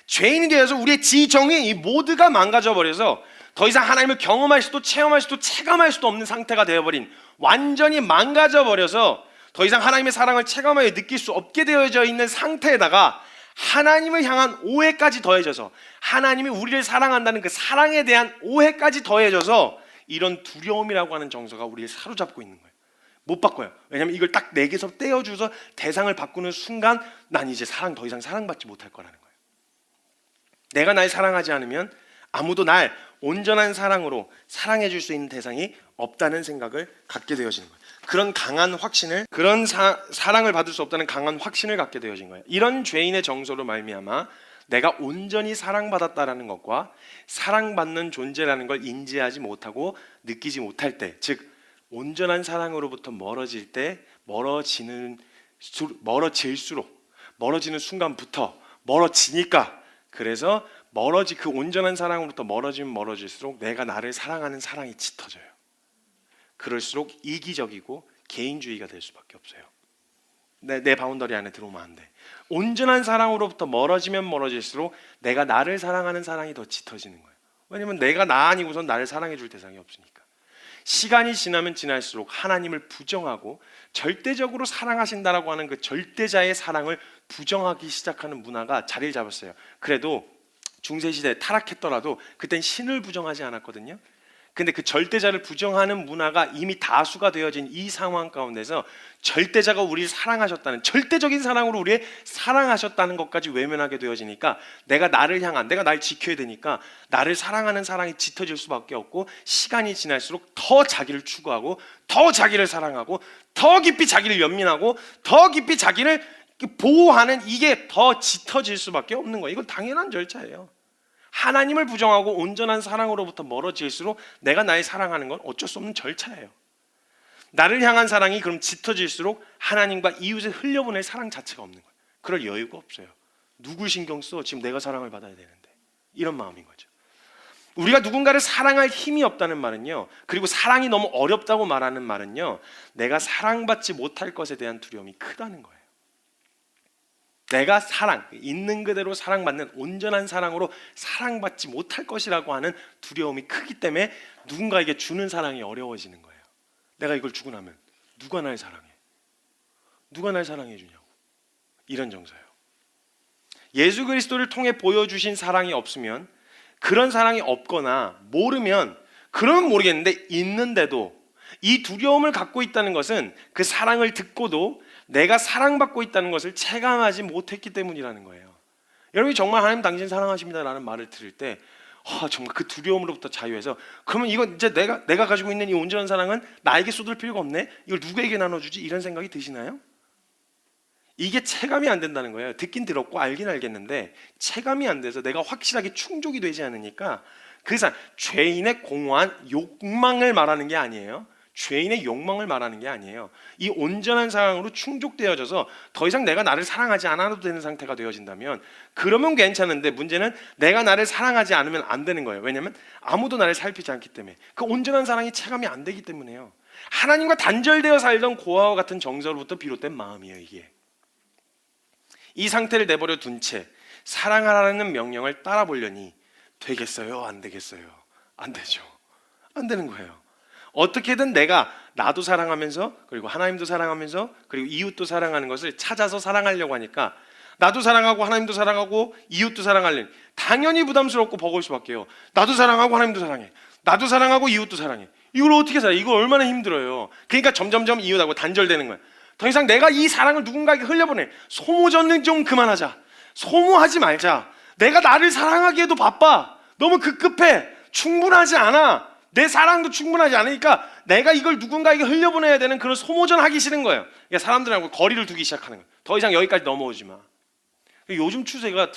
죄인이 되어서 우리의 지정이 모두가 망가져 버려서 더 이상 하나님을 경험할 수도 체험할 수도 체감할 수도 없는 상태가 되어버린, 완전히 망가져 버려서 더 이상 하나님의 사랑을 체감하여 느낄 수 없게 되어져 있는 상태에다가 하나님을 향한 오해까지 더해져서, 하나님이 우리를 사랑한다는 그 사랑에 대한 오해까지 더해져서 이런 두려움이라고 하는 정서가 우리를 사로잡고 있는 거예요. 못 바꿔요. 왜냐하면 이걸 딱 내게서 떼어주서 대상을 바꾸는 순간 난 이제 더 이상 사랑받지 못할 거라는 거예요. 내가 날 사랑하지 않으면 아무도 날 온전한 사랑으로 사랑해 줄 수 있는 대상이 없다는 생각을 갖게 되어지는 거예요. 그런 강한 확신을, 그런 사랑을 받을 수 없다는 강한 확신을 갖게 되어진 거예요. 이런 죄인의 정서로 말미암아 내가 온전히 사랑받았다라는 것과 사랑받는 존재라는 걸 인지하지 못하고 느끼지 못할 때, 즉 온전한 사랑으로부터 멀어질 때 멀어질수록, 멀어지는 순간부터 멀어지니까, 그래서 그 온전한 사랑으로부터 멀어지면 멀어질수록 내가 나를 사랑하는 사랑이 짙어져요. 그럴수록 이기적이고 개인주의가 될 수밖에 없어요. 내 바운더리 안에 들어오면 안 돼. 온전한 사랑으로부터 멀어지면 멀어질수록 내가 나를 사랑하는 사랑이 더 짙어지는 거예요. 왜냐면 내가 나 아니고선 나를 사랑해 줄 대상이 없으니까. 시간이 지나면 지날수록 하나님을 부정하고 절대적으로 사랑하신다라고 하는 그 절대자의 사랑을 부정하기 시작하는 문화가 자리를 잡았어요. 그래도 중세시대에 타락했더라도 그땐 신을 부정하지 않았거든요. 근데 그 절대자를 부정하는 문화가 이미 다수가 되어진 이 상황 가운데서 절대자가 우리를 사랑하셨다는, 절대적인 사랑으로 우리를 사랑하셨다는 것까지 외면하게 되어지니까 내가 날 지켜야 되니까 나를 사랑하는 사랑이 짙어질 수밖에 없고, 시간이 지날수록 더 자기를 추구하고 더 자기를 사랑하고 더 깊이 자기를 연민하고 더 깊이 자기를 보호하는, 이게 더 짙어질 수밖에 없는 거예요. 이건 당연한 절차예요. 하나님을 부정하고 온전한 사랑으로부터 멀어질수록 내가 날 사랑하는 건 어쩔 수 없는 절차예요. 나를 향한 사랑이 그럼 짙어질수록 하나님과 이웃을 흘려보낼 사랑 자체가 없는 거예요. 그럴 여유가 없어요. 누굴 신경 써? 지금 내가 사랑을 받아야 되는데. 이런 마음인 거죠. 우리가 누군가를 사랑할 힘이 없다는 말은요, 그리고 사랑이 너무 어렵다고 말하는 말은요, 내가 사랑받지 못할 것에 대한 두려움이 크다는 거예요. 내가 있는 그대로 사랑받는 온전한 사랑으로 사랑받지 못할 것이라고 하는 두려움이 크기 때문에 누군가에게 주는 사랑이 어려워지는 거예요. 내가 이걸 주고 나면 누가 날 사랑해? 누가 날 사랑해 주냐고. 이런 정서예요. 예수 그리스도를 통해 보여주신 사랑이 없으면, 그런 사랑이 없거나 모르면, 그러면 모르겠는데 있는데도 이 두려움을 갖고 있다는 것은 그 사랑을 듣고도 내가 사랑받고 있다는 것을 체감하지 못했기 때문이라는 거예요. 여러분이 정말 하나님 당신 사랑하십니다 라는 말을 들을 때 정말 그 두려움으로부터 자유해서, 그러면 이건 이제 내가 가지고 있는 이 온전한 사랑은 나에게 쏟을 필요가 없네, 이걸 누구에게 나눠주지, 이런 생각이 드시나요? 이게 체감이 안 된다는 거예요. 듣긴 들었고 알긴 알겠는데 체감이 안 돼서 내가 확실하게 충족이 되지 않으니까, 그래서 죄인의 공허한 욕망을 말하는 게 아니에요. 죄인의 욕망을 말하는 게 아니에요. 이 온전한 사랑으로 충족되어져서 더 이상 내가 나를 사랑하지 않아도 되는 상태가 되어진다면 그러면 괜찮은데, 문제는 내가 나를 사랑하지 않으면 안 되는 거예요. 왜냐하면 아무도 나를 살피지 않기 때문에. 그 온전한 사랑이 체감이 안 되기 때문에요. 하나님과 단절되어 살던 고아와 같은 정서로부터 비롯된 마음이에요. 이게 이 상태를 내버려 둔 채 사랑하라는 명령을 따라 보려니 되겠어요? 안 되겠어요? 안 되죠. 안 되는 거예요. 어떻게든 내가 나도 사랑하면서, 그리고 하나님도 사랑하면서, 그리고 이웃도 사랑하는 것을 찾아서 사랑하려고 하니까, 나도 사랑하고 하나님도 사랑하고 이웃도 사랑하려니 당연히 부담스럽고 버거울 수밖에요. 나도 사랑하고 하나님도 사랑해, 나도 사랑하고 이웃도 사랑해. 이걸 어떻게 살아? 이거 얼마나 힘들어요. 그러니까 점점점 이웃하고 단절되는 거야. 더 이상 내가 이 사랑을 누군가에게 흘려보내. 소모전은 좀 그만하자. 소모하지 말자. 내가 나를 사랑하기에도 바빠. 너무 급급해. 충분하지 않아. 내 사랑도 충분하지 않으니까 내가 이걸 누군가에게 흘려보내야 되는 그런 소모전 하기 싫은 거예요. 그러니까 사람들하고 거리를 두기 시작하는 거예요. 더 이상 여기까지 넘어오지 마. 요즘 추세가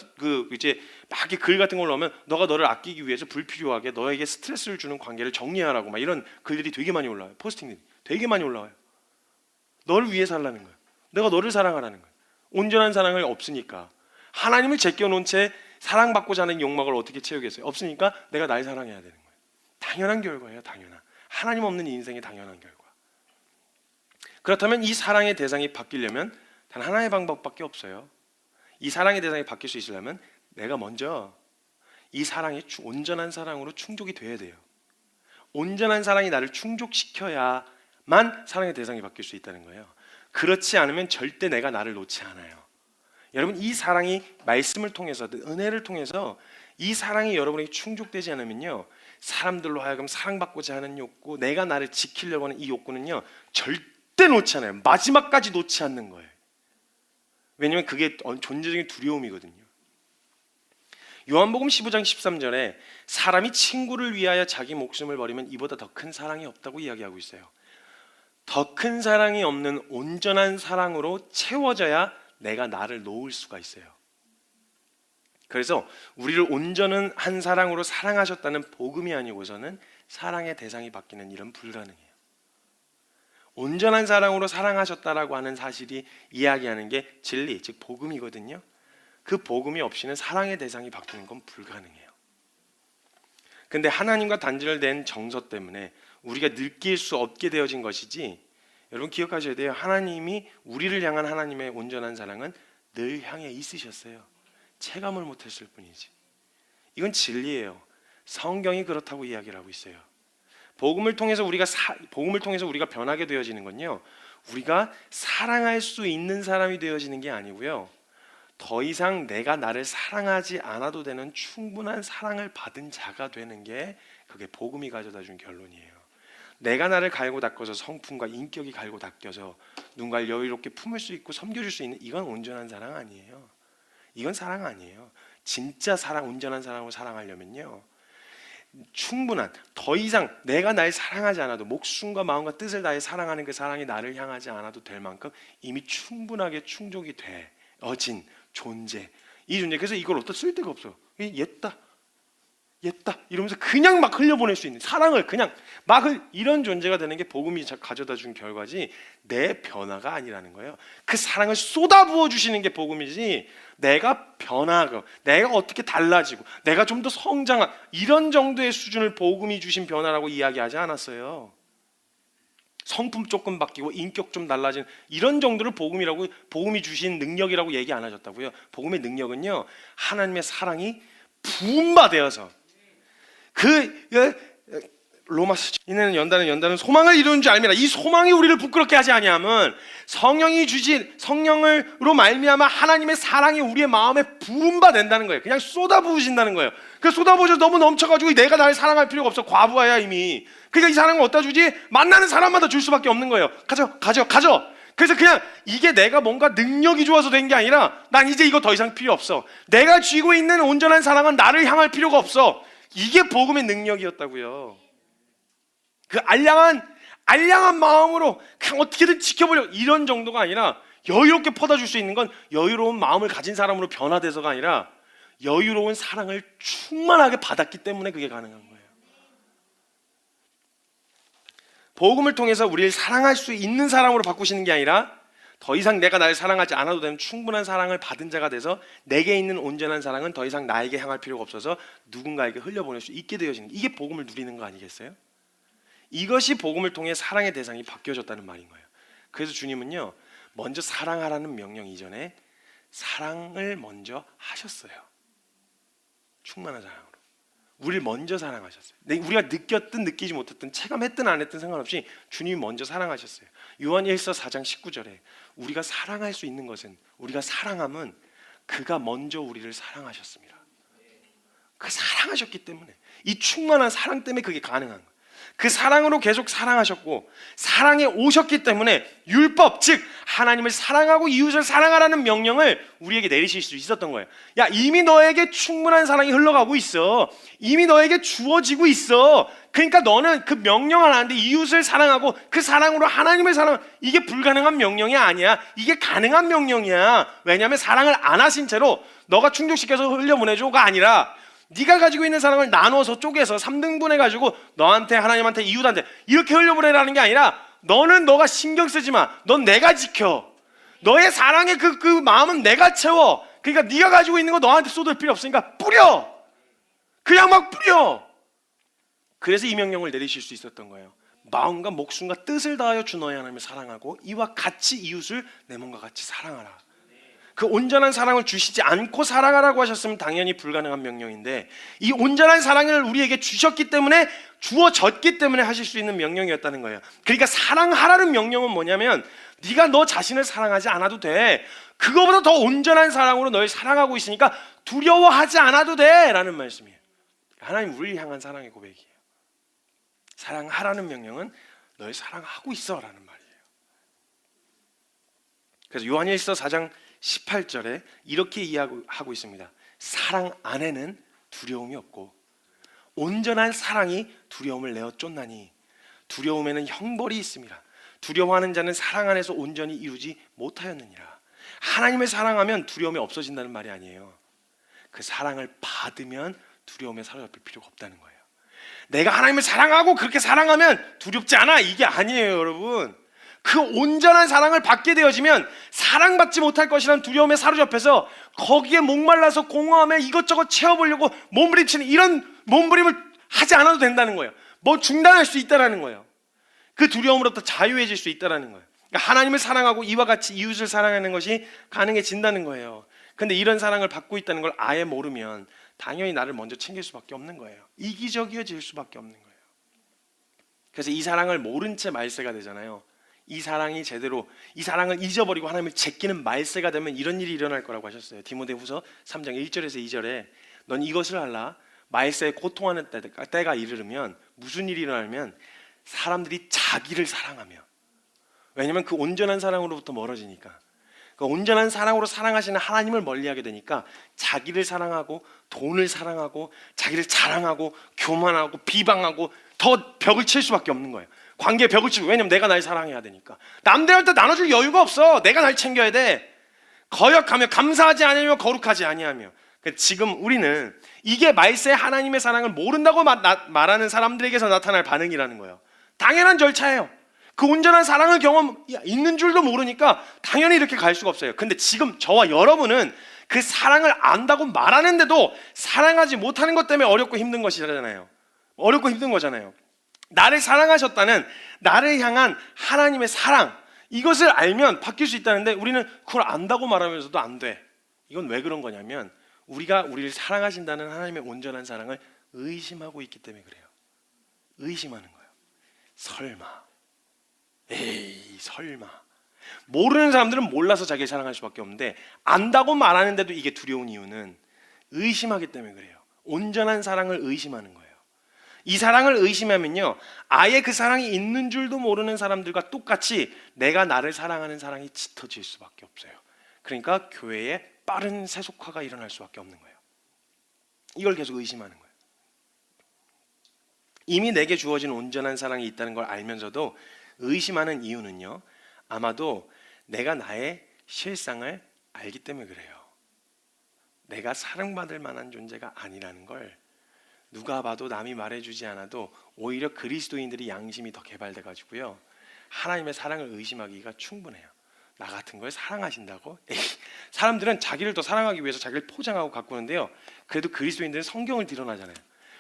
이제 막 글 같은 걸 넣으면 너가 너를 아끼기 위해서 불필요하게 너에게 스트레스를 주는 관계를 정리하라고 막 이런 글들이 되게 많이 올라와요. 포스팅들이 되게 많이 올라와요. 너를 위해 살라는 거예요. 내가 너를 사랑하라는 거예요. 온전한 사랑을 없으니까, 하나님을 제껴놓은 채 사랑받고자 하는 욕망을 어떻게 채우겠어요? 없으니까 내가 날 사랑해야 되는 거예요. 당연한 결과예요. 당연한, 하나님 없는 인생의 당연한 결과. 그렇다면 이 사랑의 대상이 바뀌려면 단 하나의 방법밖에 없어요. 이 사랑의 대상이 바뀔 수 있으려면 내가 먼저 이 사랑이 온전한 사랑으로 충족이 돼야 돼요. 온전한 사랑이 나를 충족시켜야만 사랑의 대상이 바뀔 수 있다는 거예요. 그렇지 않으면 절대 내가 나를 놓지 않아요. 여러분, 이 사랑이 말씀을 통해서, 은혜를 통해서 이 사랑이 여러분에게 충족되지 않으면요, 사람들로 하여금 사랑받고자 하는 욕구, 내가 나를 지키려고 하는 이 욕구는요 절대 놓지 않아요. 마지막까지 놓지 않는 거예요. 왜냐하면 그게 존재적인 두려움이거든요. 요한복음 15장 13절에 사람이 친구를 위하여 자기 목숨을 버리면 이보다 더 큰 사랑이 없다고 이야기하고 있어요. 더 큰 사랑이 없는 온전한 사랑으로 채워져야 내가 나를 놓을 수가 있어요. 그래서 우리를 온전한 한 사랑으로 사랑하셨다는 복음이 아니고서는 사랑의 대상이 바뀌는 일은 불가능해요. 온전한 사랑으로 사랑하셨다라고 하는 사실이 이야기하는 게 진리, 즉 복음이거든요. 그 복음이 없이는 사랑의 대상이 바뀌는 건 불가능해요. 근데 하나님과 단절된 정서 때문에 우리가 느낄 수 없게 되어진 것이지, 여러분 기억하셔야 돼요. 하나님이 우리를 향한 하나님의 온전한 사랑은 늘 향해 있으셨어요. 체감을 못했을 뿐이지. 이건 진리예요. 성경이 그렇다고 이야기를 하고 있어요. 복음을 통해서 우리가 변하게 되어지는 건요, 우리가 사랑할 수 있는 사람이 되어지는 게 아니고요, 더 이상 내가 나를 사랑하지 않아도 되는 충분한 사랑을 받은 자가 되는 게 그게 복음이 가져다 준 결론이에요. 내가 나를 갈고 닦아서 성품과 인격이 갈고 닦여서 누군가를 여유롭게 품을 수 있고 섬겨줄 수 있는, 이건 온전한 사랑 아니에요. 이건 사랑 아니에요. 진짜 사랑, 온전한 사랑으로 사랑하려면요, 충분한, 더 이상 내가 날 사랑하지 않아도 목숨과 마음과 뜻을 다해 사랑하는 그 사랑이 나를 향하지 않아도 될 만큼 이미 충분하게 충족이 되어진 존재, 이 존재. 그래서 이걸 어디다 쓸 데가 없어요. 옛다 이러면서 그냥 막 흘려보낼 수 있는 사랑을 그냥 막 이런 존재가 되는 게 복음이 가져다 준 결과지, 내 변화가 아니라는 거예요. 그 사랑을 쏟아부어 주시는 게 복음이지, 내가 변하고 내가 어떻게 달라지고 내가 좀 더 성장한 이런 정도의 수준을 복음이 주신 변화라고 이야기하지 않았어요. 성품 조금 바뀌고 인격 좀 달라진 이런 정도를 복음이 주신 능력이라고 얘기 안 하셨다고요. 복음의 능력은요, 하나님의 사랑이 부음받아서 로마서 이는 연단은 소망을 이루는 줄 알미라. 이 소망이 우리를 부끄럽게 하지 아니함은 성령이 주신 성령으로 말미암아 하나님의 사랑이 우리의 마음에 부음받는다는 거예요. 그냥 쏟아부으신다는 거예요. 그 쏟아부어서 너무 넘쳐가지고 내가 나를 사랑할 필요가 없어. 과부하야 이미. 그러니까 이 사랑을 어디다 주지? 만나는 사람마다 줄 수밖에 없는 거예요. 가져. 그래서 그냥 이게 내가 뭔가 능력이 좋아서 된 게 아니라 난 이제 이거 더 이상 필요 없어. 내가 쥐고 있는 온전한 사랑은 나를 향할 필요가 없어. 이게 복음의 능력이었다고요. 그 알량한 마음으로 그냥 어떻게든 지켜보려고, 이런 정도가 아니라 여유롭게 퍼다 줄 수 있는 건 여유로운 마음을 가진 사람으로 변화돼서가 아니라 여유로운 사랑을 충만하게 받았기 때문에 그게 가능한 거예요. 복음을 통해서 우리를 사랑할 수 있는 사람으로 바꾸시는 게 아니라 더 이상 내가 나를 사랑하지 않아도 되는 충분한 사랑을 받은 자가 돼서 내게 있는 온전한 사랑은 더 이상 나에게 향할 필요가 없어서 누군가에게 흘려보낼 수 있게 되어지는, 이게 복음을 누리는 거 아니겠어요? 이것이 복음을 통해 사랑의 대상이 바뀌어졌다는 말인 거예요. 그래서 주님은요, 먼저 사랑하라는 명령 이전에 사랑을 먼저 하셨어요. 충만한 사랑으로 우리를 먼저 사랑하셨어요. 우리가 느꼈든 느끼지 못했든 체감했든 안 했든 상관없이 주님이 먼저 사랑하셨어요. 요한 1서 4장 19절에 우리가 사랑할 수 있는 것은, 우리가 사랑함은 그가 먼저 우리를 사랑하셨습니다. 그 사랑하셨기 때문에, 이 충만한 사랑 때문에 그게 가능한 거예요. 그 사랑으로 계속 사랑하셨고 사랑에 오셨기 때문에 율법, 즉 하나님을 사랑하고 이웃을 사랑하라는 명령을 우리에게 내리실 수 있었던 거예요. 야, 이미 너에게 충분한 사랑이 흘러가고 있어. 이미 너에게 주어지고 있어. 그러니까 너는 그 명령을 하는데 이웃을 사랑하고 그 사랑으로 하나님을 사랑, 이게 불가능한 명령이 아니야. 이게 가능한 명령이야. 왜냐하면 사랑을 안 하신 채로 너가 충족시켜서 흘려보내줘가 아니라 네가 가지고 있는 사랑을 나눠서 쪼개서 3등분 해가지고 너한테, 하나님한테, 이웃한테 이렇게 흘려보내라는 게 아니라, 너는 너가 신경 쓰지 마. 넌 내가 지켜. 너의 사랑의 그 마음은 내가 채워. 그러니까 네가 가지고 있는 거 너한테 쏟을 필요 없으니까 뿌려. 그냥 막 뿌려. 그래서 이 명령을 내리실 수 있었던 거예요. 마음과 목숨과 뜻을 다하여 주 너의 하나님을 사랑하고 이와 같이 이웃을 내 몸과 같이 사랑하라. 그 온전한 사랑을 주시지 않고 사랑하라고 하셨으면 당연히 불가능한 명령인데, 이 온전한 사랑을 우리에게 주셨기 때문에, 주어졌기 때문에 하실 수 있는 명령이었다는 거예요. 그러니까 사랑하라는 명령은 뭐냐면, 네가 너 자신을 사랑하지 않아도 돼. 그거보다 더 온전한 사랑으로 널 사랑하고 있으니까 두려워하지 않아도 돼 라는 말씀이에요. 하나님 우리를 향한 사랑의 고백이에요. 사랑하라는 명령은 널 사랑하고 있어 라는 말이에요. 그래서 요한 1서 4장 18절에 이렇게 이야기하고 있습니다. 사랑 안에는 두려움이 없고 온전한 사랑이 두려움을 내어 쫓나니 두려움에는 형벌이 있습니다. 두려워하는 자는 사랑 안에서 온전히 이루지 못하였느니라. 하나님을 사랑하면 두려움이 없어진다는 말이 아니에요. 그 사랑을 받으면 두려움에 사로잡힐 필요가 없다는 거예요. 내가 하나님을 사랑하고 그렇게 사랑하면 두렵지 않아, 이게 아니에요 여러분. 그 온전한 사랑을 받게 되어지면 사랑받지 못할 것이라는 두려움에 사로잡혀서 거기에 목말라서 공허함에 이것저것 채워보려고 몸부림치는 이런 몸부림을 하지 않아도 된다는 거예요. 뭐 중단할 수 있다는 거예요. 그 두려움으로부터 자유해질 수 있다는 거예요. 그러니까 하나님을 사랑하고 이와 같이 이웃을 사랑하는 것이 가능해진다는 거예요. 근데 이런 사랑을 받고 있다는 걸 아예 모르면 당연히 나를 먼저 챙길 수밖에 없는 거예요. 이기적이어질 수밖에 없는 거예요. 그래서 이 사랑을 모른 채 말세가 되잖아요. 이 사랑이 제대로 이 사랑을 잊어버리고 하나님을 제끼는 말세가 되면 이런 일이 일어날 거라고 하셨어요. 디모데후서 3장 1절에서 2절에 넌 이것을 알라. 말세에 고통하는 때가 이르면 무슨 일이 일어나면 사람들이 자기를 사랑하며, 왜냐하면 그 온전한 사랑으로부터 멀어지니까, 그 온전한 사랑으로 사랑하시는 하나님을 멀리하게 되니까 자기를 사랑하고 돈을 사랑하고 자기를 자랑하고 교만하고 비방하고 더 벽을 칠 수밖에 없는 거예요. 관계에 벽을 치고, 왜냐면 내가 날 사랑해야 되니까. 남들한테 나눠줄 여유가 없어. 내가 날 챙겨야 돼. 거역하며 감사하지 아니하며 거룩하지 아니하며. 지금 우리는 이게 말세 하나님의 사랑을 모른다고 말하는 사람들에게서 나타날 반응이라는 거예요. 당연한 절차예요. 그 온전한 사랑을 경험 있는 줄도 모르니까 당연히 이렇게 갈 수가 없어요. 근데 지금 저와 여러분은 그 사랑을 안다고 말하는데도 사랑하지 못하는 것 때문에 어렵고 힘든 것이잖아요. 어렵고 힘든 거잖아요. 나를 사랑하셨다는 나를 향한 하나님의 사랑, 이것을 알면 바뀔 수 있다는데 우리는 그걸 안다고 말하면서도 안 돼. 이건 왜 그런 거냐면 우리가 우리를 사랑하신다는 하나님의 온전한 사랑을 의심하고 있기 때문에 그래요. 의심하는 거예요. 설마, 에이 설마. 모르는 사람들은 몰라서 자기를 사랑할 수밖에 없는데 안다고 말하는데도 이게 두려운 이유는 의심하기 때문에 그래요. 온전한 사랑을 의심하는 거예요. 이 사랑을 의심하면요, 아예 그 사랑이 있는 줄도 모르는 사람들과 똑같이 내가 나를 사랑하는 사랑이 짙어질 수밖에 없어요. 그러니까 교회에 빠른 세속화가 일어날 수밖에 없는 거예요. 이걸 계속 의심하는 거예요. 이미 내게 주어진 온전한 사랑이 있다는 걸 알면서도 의심하는 이유는요, 아마도 내가 나의 실상을 알기 때문에 그래요. 내가 사랑받을 만한 존재가 아니라는 걸 누가 봐도 남이 말해주지 않아도 오히려 그리스도인들이 양심이 더 개발돼 가지고요, 하나님의 사랑을 의심하기가 충분해요. 나 같은 걸 사랑하신다고? 에이, 사람들은 자기를 더 사랑하기 위해서 자기를 포장하고 가꾸는데요, 그래도 그리스도인들은 성경을 드러나잖아요.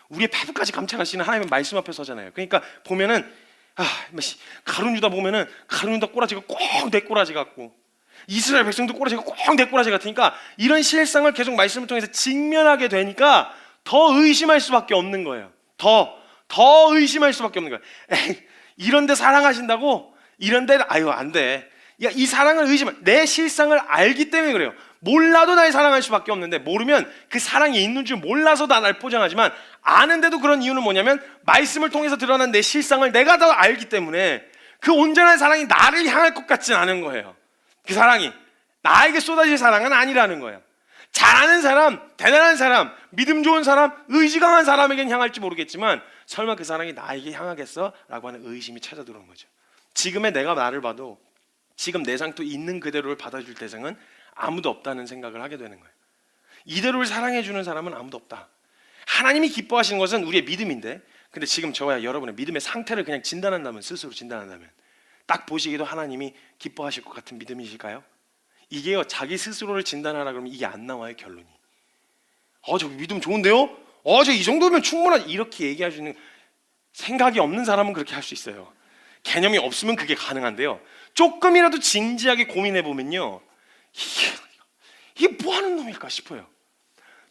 우리의 폐부까지 감찰하시는 하나님의 말씀 앞에 서잖아요. 그러니까 보면은 가룟 유다 보면은 가룟 유다 꼬라지가 꼭 내 꼬라지 같고 이스라엘 백성도 꼬라지가 꼭 내 꼬라지 같으니까 이런 실상을 계속 말씀을 통해서 직면하게 되니까 더 의심할 수밖에 없는 거예요. 더 의심할 수밖에 없는 거예요. 에이, 이런데 사랑하신다고? 이런데 아유 안 돼. 야, 이 사랑을 내 실상을 알기 때문에 그래요. 몰라도 날 사랑할 수밖에 없는데, 모르면 그 사랑이 있는 줄 몰라서 날 포장하지만 아는데도 그런 이유는 뭐냐면 말씀을 통해서 드러난 내 실상을 내가 더 알기 때문에 그 온전한 사랑이 나를 향할 것 같지는 않은 거예요. 그 사랑이 나에게 쏟아질 사랑은 아니라는 거예요. 잘하는 사람, 대단한 사람, 믿음 좋은 사람, 의지 강한 사람에겐 향할지 모르겠지만 설마 그 사랑이 나에게 향하겠어? 라고 하는 의심이 찾아 들어온 거죠. 지금의 내가 나를 봐도 지금 내 상태 있는 그대로를 받아줄 대상은 아무도 없다는 생각을 하게 되는 거예요. 이대로를 사랑해주는 사람은 아무도 없다. 하나님이 기뻐하시는 것은 우리의 믿음인데, 근데 지금 저와 여러분의 믿음의 상태를 그냥 진단한다면, 스스로 진단한다면 딱 보시기도 하나님이 기뻐하실 것 같은 믿음이실까요? 이게요, 자기 스스로를 진단하라 그러면 이게 안 나와요, 결론이. 저 믿음 좋은데요? 저 이 정도면 충분하지. 이렇게 얘기할 수 있는 생각이 없는 사람은 그렇게 할 수 있어요. 개념이 없으면 그게 가능한데요, 조금이라도 진지하게 고민해 보면요, 이게 뭐 하는 놈일까 싶어요.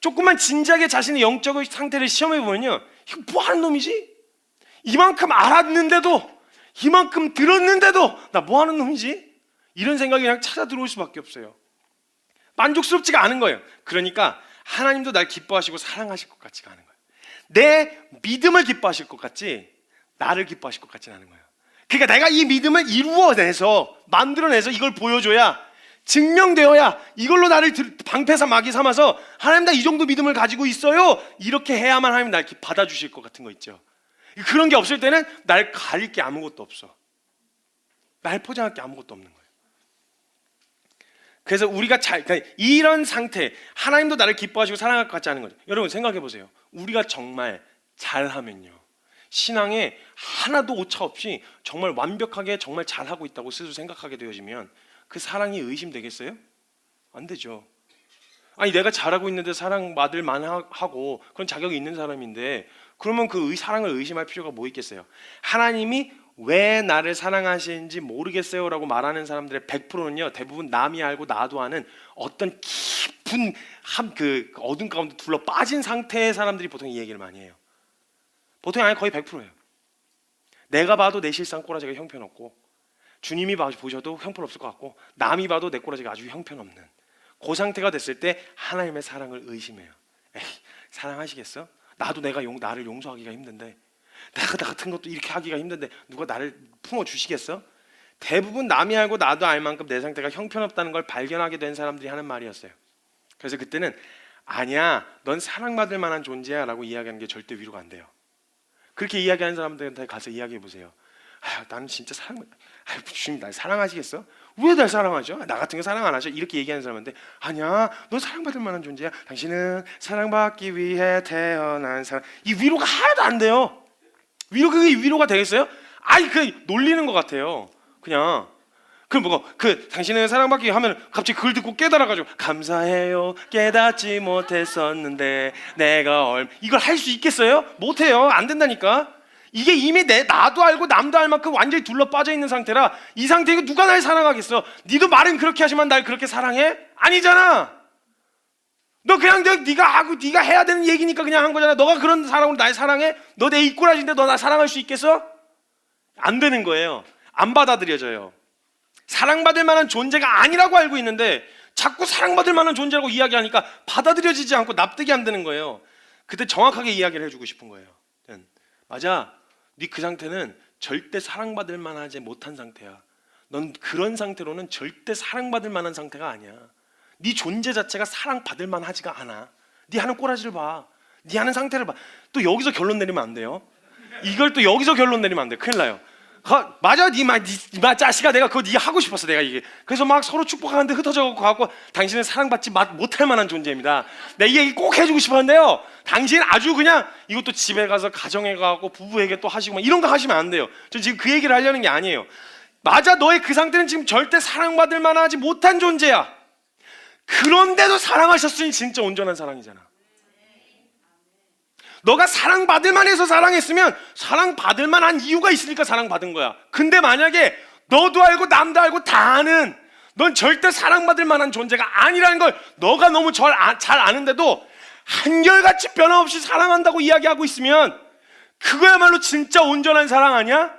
조금만 진지하게 자신의 영적 상태를 시험해 보면요, 이거 뭐 하는 놈이지? 이만큼 알았는데도, 이만큼 들었는데도 나 뭐 하는 놈이지? 이런 생각이 그냥 찾아 들어올 수밖에 없어요. 만족스럽지가 않은 거예요. 그러니까 하나님도 날 기뻐하시고 사랑하실 것 같지가 않은 거예요. 내 믿음을 기뻐하실 것 같지 나를 기뻐하실 것 같지는 않은 거예요. 그러니까 내가 이 믿음을 이루어내서 만들어내서 이걸 보여줘야, 증명되어야, 이걸로 나를 방패사 마귀 삼아서 하나님 나 이 정도 믿음을 가지고 있어요, 이렇게 해야만 하나님 날 받아주실 것 같은 거 있죠. 그런 게 없을 때는 날 가릴 게 아무것도 없어. 날 포장할 게 아무것도 없는 거예요. 그래서 우리가 그러니까 이런 상태, 하나님도 나를 기뻐하시고 사랑할 것 같지 않은 거죠. 여러분 생각해 보세요. 우리가 정말 잘하면요, 신앙에 하나도 오차 없이 정말 완벽하게 정말 잘하고 있다고 스스로 생각하게 되어지면 그 사랑이 의심되겠어요? 안 되죠. 아니 내가 잘하고 있는데 사랑받을 만하고 그런 자격이 있는 사람인데 그러면 그 사랑을 의심할 필요가 뭐 있겠어요? 하나님이 왜 나를 사랑하시는지 모르겠어요 라고 말하는 사람들의 100%는요 대부분 남이 알고 나도 아는 어떤 깊은 그 어둠 가운데 둘러 빠진 상태의 사람들이 보통 이 얘기를 많이 해요. 보통 아니 거의 100%예요. 내가 봐도 내 실상 꼬라지가 형편없고 주님이 보셔도 형편없을 것 같고 남이 봐도 내 꼬라지가 아주 형편없는 그 상태가 됐을 때 하나님의 사랑을 의심해요. 에이, 사랑하시겠어? 나도 나를 용서하기가 힘든데, 나 같은 것도 이렇게 하기가 힘든데 누가 나를 품어주시겠어? 대부분 남이 알고 나도 알 만큼 내 상태가 형편없다는 걸 발견하게 된 사람들이 하는 말이었어요. 그래서 그때는 아니야, 넌 사랑받을 만한 존재야 라고 이야기하는 게 절대 위로가 안 돼요. 그렇게 이야기하는 사람들한테 가서 이야기해 보세요. 나는 진짜 주님 날 사랑하시겠어? 왜 날 사랑하죠? 나 같은 거 사랑 안 하죠? 이렇게 얘기하는 사람한테 아니야, 넌 사랑받을 만한 존재야. 당신은 사랑받기 위해 태어난 사람. 이 위로가 하나도 안 돼요. 그게 위로가 되겠어요? 그 놀리는 것 같아요. 그냥 당신은 사랑받기 하면 갑자기 그걸 듣고 깨달아가지고 감사해요, 깨닫지 못했었는데 내가 이걸 할 수 있겠어요? 못해요. 안 된다니까. 이게 이미 나도 알고 남도 알 만큼 완전히 둘러 빠져 있는 상태라, 이 상태에 누가 날 사랑하겠어? 니도 말은 그렇게 하지만 날 그렇게 사랑해? 아니잖아. 너 그냥 네가 해야 되는 얘기니까 그냥 한 거잖아. 너가 그런 사람으로 날 사랑해? 너 내 입꼬라지인데 너 나 사랑할 수 있겠어? 안 되는 거예요. 안 받아들여져요. 사랑받을 만한 존재가 아니라고 알고 있는데 자꾸 사랑받을 만한 존재라고 이야기하니까 받아들여지지 않고 납득이 안 되는 거예요. 그때 정확하게 이야기를 해주고 싶은 거예요. 맞아, 네 그 상태는 절대 사랑받을 만하지 못한 상태야. 넌 그런 상태로는 절대 사랑받을 만한 상태가 아니야. 네 존재 자체가 사랑받을 만하지가 않아. 네 하는 꼬라지를 봐. 네 하는 상태를 봐. 또 여기서 결론 내리면 안 돼요. 이걸 또 여기서 결론 내리면 안 돼. 큰일 나요. 맞아, 네 자식아, 내가 그거 네가 하고 싶었어, 내가 이게. 그래서 막 서로 축복하는데 흩어져 갖고 당신은 사랑받지 못할 만한 존재입니다. 내가 이 얘기 꼭 해주고 싶었는데요, 당신 아주 그냥 이것도 집에 가서 가정에 가고 부부에게 또 하시고 막 이런 거 하시면 안 돼요. 저 지금 그 얘기를 하려는 게 아니에요. 맞아, 너의 그 상태는 지금 절대 사랑받을 만하지 못한 존재야. 그런데도 사랑하셨으니 진짜 온전한 사랑이잖아. 너가 사랑받을 만해서 사랑했으면 사랑받을 만한 이유가 있으니까 사랑받은 거야. 근데 만약에 너도 알고 남도 알고 다 아는, 넌 절대 사랑받을 만한 존재가 아니라는 걸 너가 너무 잘 아는데도 한결같이 변함없이 사랑한다고 이야기하고 있으면 그거야말로 진짜 온전한 사랑 아니야?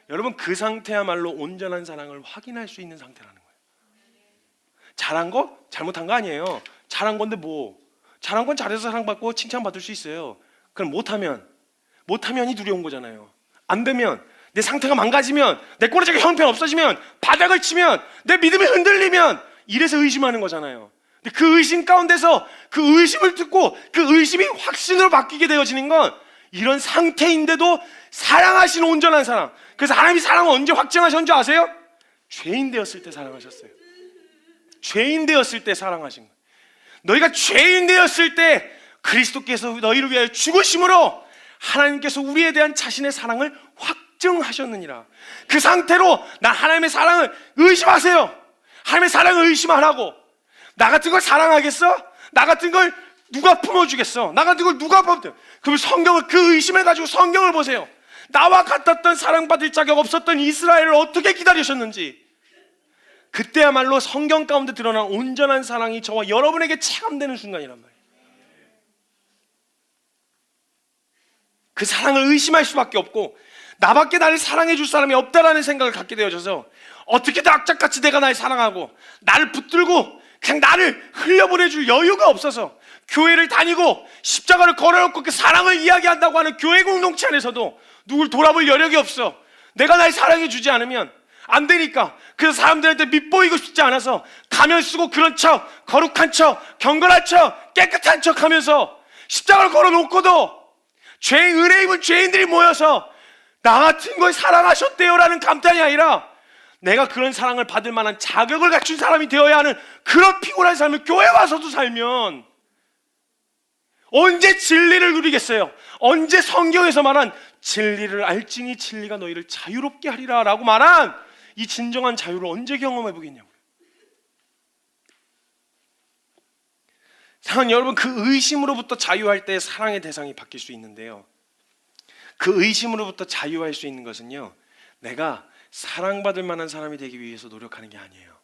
여러분, 그 상태야말로 온전한 사랑을 확인할 수 있는 상태라는 거예요. 잘한 거? 잘못한 거 아니에요. 잘한 건데 잘한 건 잘해서 사랑받고 칭찬받을 수 있어요. 그럼 못하면이 두려운 거잖아요. 안 되면, 내 상태가 망가지면, 내 꼬라지가 형편 없어지면, 바닥을 치면, 내 믿음이 흔들리면, 이래서 의심하는 거잖아요. 근데 그 의심 가운데서 그 의심을 듣고 그 의심이 확신으로 바뀌게 되어지는 건 이런 상태인데도 사랑하시는 온전한 사랑. 그래서 하나님이 사랑을 언제 확증하셨는 줄 아세요? 죄인 되었을 때 사랑하셨어요. 죄인 되었을 때 사랑하신 거예요. 너희가 죄인 되었을 때 그리스도께서 너희를 위하여 죽으심으로 하나님께서 우리에 대한 자신의 사랑을 확증하셨느니라. 그 상태로 나 하나님의 사랑을 의심하세요. 하나님의 사랑을 의심하라고. 나 같은 걸 사랑하겠어? 나 같은 걸 누가 품어주겠어? 나 같은 걸 누가 품어줘? 그럼 그 의심을 가지고 성경을 보세요. 나와 같았던 사랑받을 자격 없었던 이스라엘을 어떻게 기다리셨는지. 그때야말로 성경 가운데 드러난 온전한 사랑이 저와 여러분에게 체감되는 순간이란 말이에요. 그 사랑을 의심할 수밖에 없고, 나밖에 나를 사랑해 줄 사람이 없다라는 생각을 갖게 되어져서 어떻게든 악착같이 내가 날 사랑하고 나를 붙들고 그냥 나를 흘려보내줄 여유가 없어서 교회를 다니고 십자가를 걸어놓고 그 사랑을 이야기한다고 하는 교회 공동체 안에서도 누굴 돌아볼 여력이 없어. 내가 날 사랑해 주지 않으면 안 되니까. 그래서 사람들한테 밉보이고 싶지 않아서 가면 쓰고 그런 척, 거룩한 척, 경건한 척, 깨끗한 척 하면서 십자가를 걸어놓고도 은혜 입은 죄인들이 모여서 나 같은 걸 사랑하셨대요라는 감탄이 아니라 내가 그런 사랑을 받을 만한 자격을 갖춘 사람이 되어야 하는 그런 피곤한 삶을 교회 와서도 살면 언제 진리를 누리겠어요? 언제 성경에서 말한 진리를 알지니 진리가 너희를 자유롭게 하리라 라고 말한 이 진정한 자유를 언제 경험해 보겠냐고요. 사랑하는 여러분, 그 의심으로부터 자유할 때 사랑의 대상이 바뀔 수 있는데요, 그 의심으로부터 자유할 수 있는 것은요, 내가 사랑받을 만한 사람이 되기 위해서 노력하는 게 아니에요.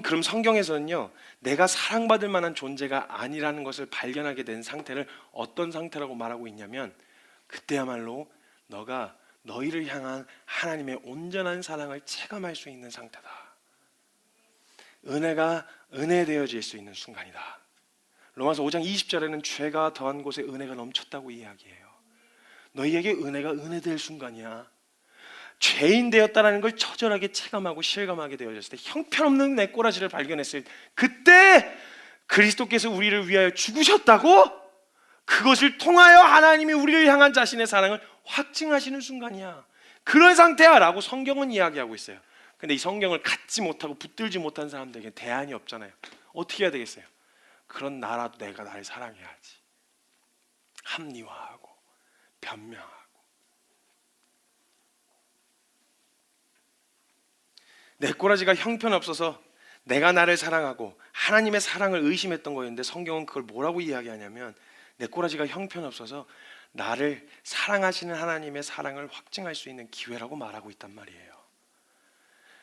그럼 성경에서는요, 내가 사랑받을 만한 존재가 아니라는 것을 발견하게 된 상태를 어떤 상태라고 말하고 있냐면, 그때야말로 너가 너희를 향한 하나님의 온전한 사랑을 체감할 수 있는 상태다. 은혜가 은혜되어질 수 있는 순간이다. 로마서 5장 20절에는 죄가 더한 곳에 은혜가 넘쳤다고 이야기해요. 너희에게 은혜가 은혜될 순간이야. 죄인 되었다는 걸 처절하게 체감하고 실감하게 되어졌을 때, 형편없는 내 꼬라지를 발견했을 때, 그때 그리스도께서 우리를 위하여 죽으셨다고? 그것을 통하여 하나님이 우리를 향한 자신의 사랑을 확증하시는 순간이야. 그런 상태야 라고 성경은 이야기하고 있어요. 근데 이 성경을 갖지 못하고 붙들지 못한 사람들에게 대안이 없잖아요. 어떻게 해야 되겠어요? 그런 나라도 내가 나를 사랑해야지. 합리화하고 변명하고. 내 꼬라지가 형편없어서 내가 나를 사랑하고 하나님의 사랑을 의심했던 거였는데, 성경은 그걸 뭐라고 이야기하냐면, 내 꼬라지가 형편없어서 나를 사랑하시는 하나님의 사랑을 확증할 수 있는 기회라고 말하고 있단 말이에요.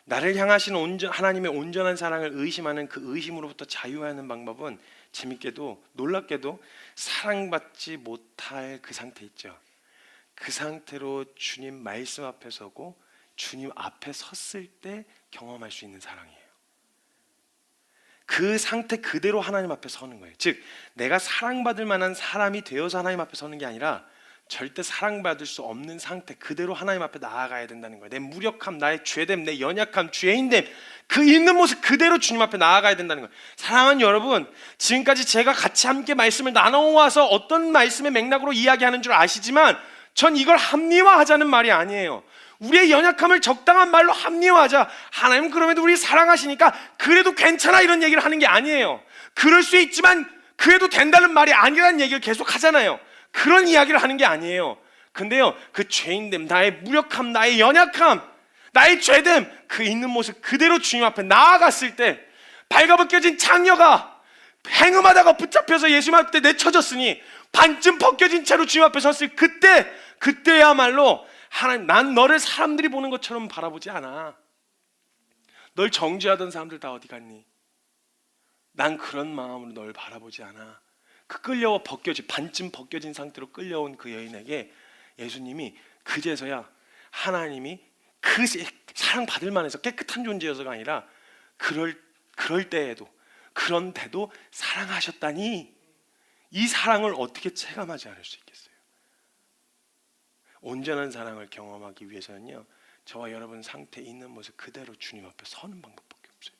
나를 향하신 하나님의 온전한 사랑을 의심하는 그 의심으로부터 자유하는 방법은 재밌게도 놀랍게도 사랑받지 못할 그 상태 있죠. 그 상태로 주님 말씀 앞에 서고 주님 앞에 섰을 때 경험할 수 있는 사랑이에요. 그 상태 그대로 하나님 앞에 서는 거예요. 즉, 내가 사랑받을 만한 사람이 되어서 하나님 앞에 서는 게 아니라 절대 사랑받을 수 없는 상태 그대로 하나님 앞에 나아가야 된다는 거예요. 내 무력함, 나의 죄됨, 내 연약함, 죄인됨, 그 있는 모습 그대로 주님 앞에 나아가야 된다는 거예요. 사랑하는 여러분, 지금까지 제가 같이 함께 말씀을 나눠와서 어떤 말씀의 맥락으로 이야기하는 줄 아시지만, 전 이걸 합리화하자는 말이 아니에요. 우리의 연약함을 적당한 말로 합리화하자. 하나님 그럼에도 우리 사랑하시니까 그래도 괜찮아, 이런 얘기를 하는 게 아니에요. 그럴 수 있지만 그래도 된다는 말이 아니라는 얘기를 계속 하잖아요. 그런 이야기를 하는 게 아니에요. 근데요, 그 죄인됨, 나의 무력함, 나의 연약함, 나의 죄됨, 그 있는 모습 그대로 주님 앞에 나아갔을 때, 발가벗겨진 창녀가 행음하다가 붙잡혀서 예수님 앞에 내쳐졌으니 반쯤 벗겨진 채로 주님 앞에 섰을 그때야말로 하나님, 난 너를 사람들이 보는 것처럼 바라보지 않아. 널 정죄하던 사람들 다 어디 갔니? 난 그런 마음으로 널 바라보지 않아. 그 반쯤 벗겨진 상태로 끌려온 그 여인에게 예수님이 그제서야 하나님이 그 사랑받을 만해서 깨끗한 존재여서가 아니라 그럴 때에도, 그런데도 사랑하셨다니, 이 사랑을 어떻게 체감하지 않을 수 있겠어요? 온전한 사랑을 경험하기 위해서는요, 저와 여러분 상태에 있는 모습 그대로 주님 앞에 서는 방법밖에 없어요.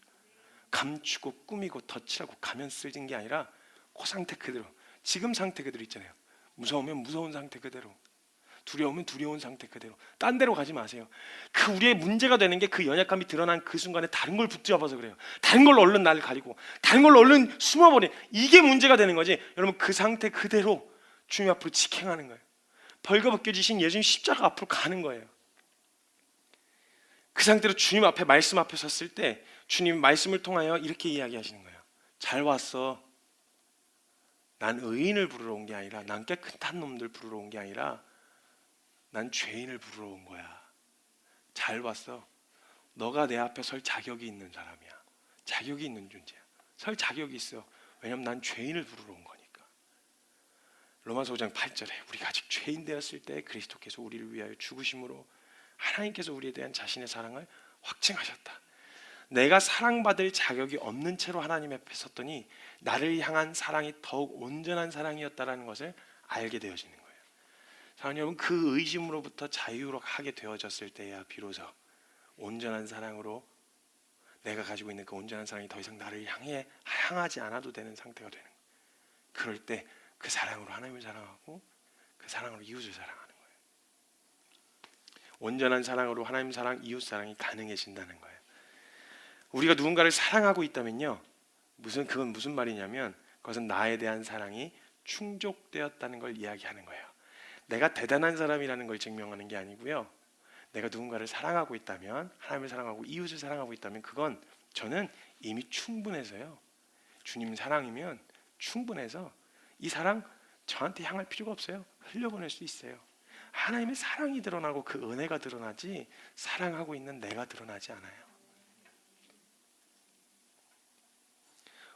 감추고 꾸미고 덧칠하고 가면 쓰진 게 아니라 그 상태 그대로, 지금 상태 그대로 있잖아요. 무서우면 무서운 상태 그대로, 두려우면 두려운 상태 그대로, 딴 데로 가지 마세요. 그 우리의 문제가 되는 게 그 연약함이 드러난 그 순간에 다른 걸 붙잡아서 그래요. 다른 걸로 얼른 나를 가리고 다른 걸로 얼른 숨어버려. 이게 문제가 되는 거지. 여러분, 그 상태 그대로 주님 앞으로 직행하는 거예요. 벌거벗겨지신 예수님 십자가 앞으로 가는 거예요. 그 상태로 주님 앞에, 말씀 앞에 섰을 때 주님 말씀을 통하여 이렇게 이야기하시는 거예요. 잘 왔어. 난 의인을 부르러 온 게 아니라, 난 깨끗한 놈들 부르러 온 게 아니라 난 죄인을 부르러 온 거야. 잘 왔어. 너가 내 앞에 설 자격이 있는 사람이야. 자격이 있는 존재야. 설 자격이 있어. 왜냐면 난 죄인을 부르러 온 거니까. 로마서 5장 8절에 우리가 아직 죄인 되었을 때 그리스도께서 우리를 위하여 죽으심으로 하나님께서 우리에 대한 자신의 사랑을 확증하셨다. 내가 사랑받을 자격이 없는 채로 하나님 앞에 섰더니 나를 향한 사랑이 더욱 온전한 사랑이었다는 것을 알게 되어지는 거예요. 사랑하는 여러분, 그 의심으로부터 자유하게 되어졌을 때야 비로소 온전한 사랑으로, 내가 가지고 있는 그 온전한 사랑이 더 이상 나를 향하지 않아도 되는 상태가 되는 거예요. 그럴 때 그 사랑으로 하나님을 사랑하고 그 사랑으로 이웃을 사랑하는 거예요. 온전한 사랑으로 하나님 사랑, 이웃 사랑이 가능해진다는 거예요. 우리가 누군가를 사랑하고 있다면요, 그건 무슨 말이냐면, 그것은 나에 대한 사랑이 충족되었다는 걸 이야기하는 거예요. 내가 대단한 사람이라는 걸 증명하는 게 아니고요, 내가 누군가를 사랑하고 있다면, 하나님을 사랑하고 이웃을 사랑하고 있다면, 그건 저는 이미 충분해서요, 주님 사랑이면 충분해서 이 사랑 저한테 향할 필요가 없어요. 흘려보낼 수 있어요. 하나님의 사랑이 드러나고 그 은혜가 드러나지 사랑하고 있는 내가 드러나지 않아요.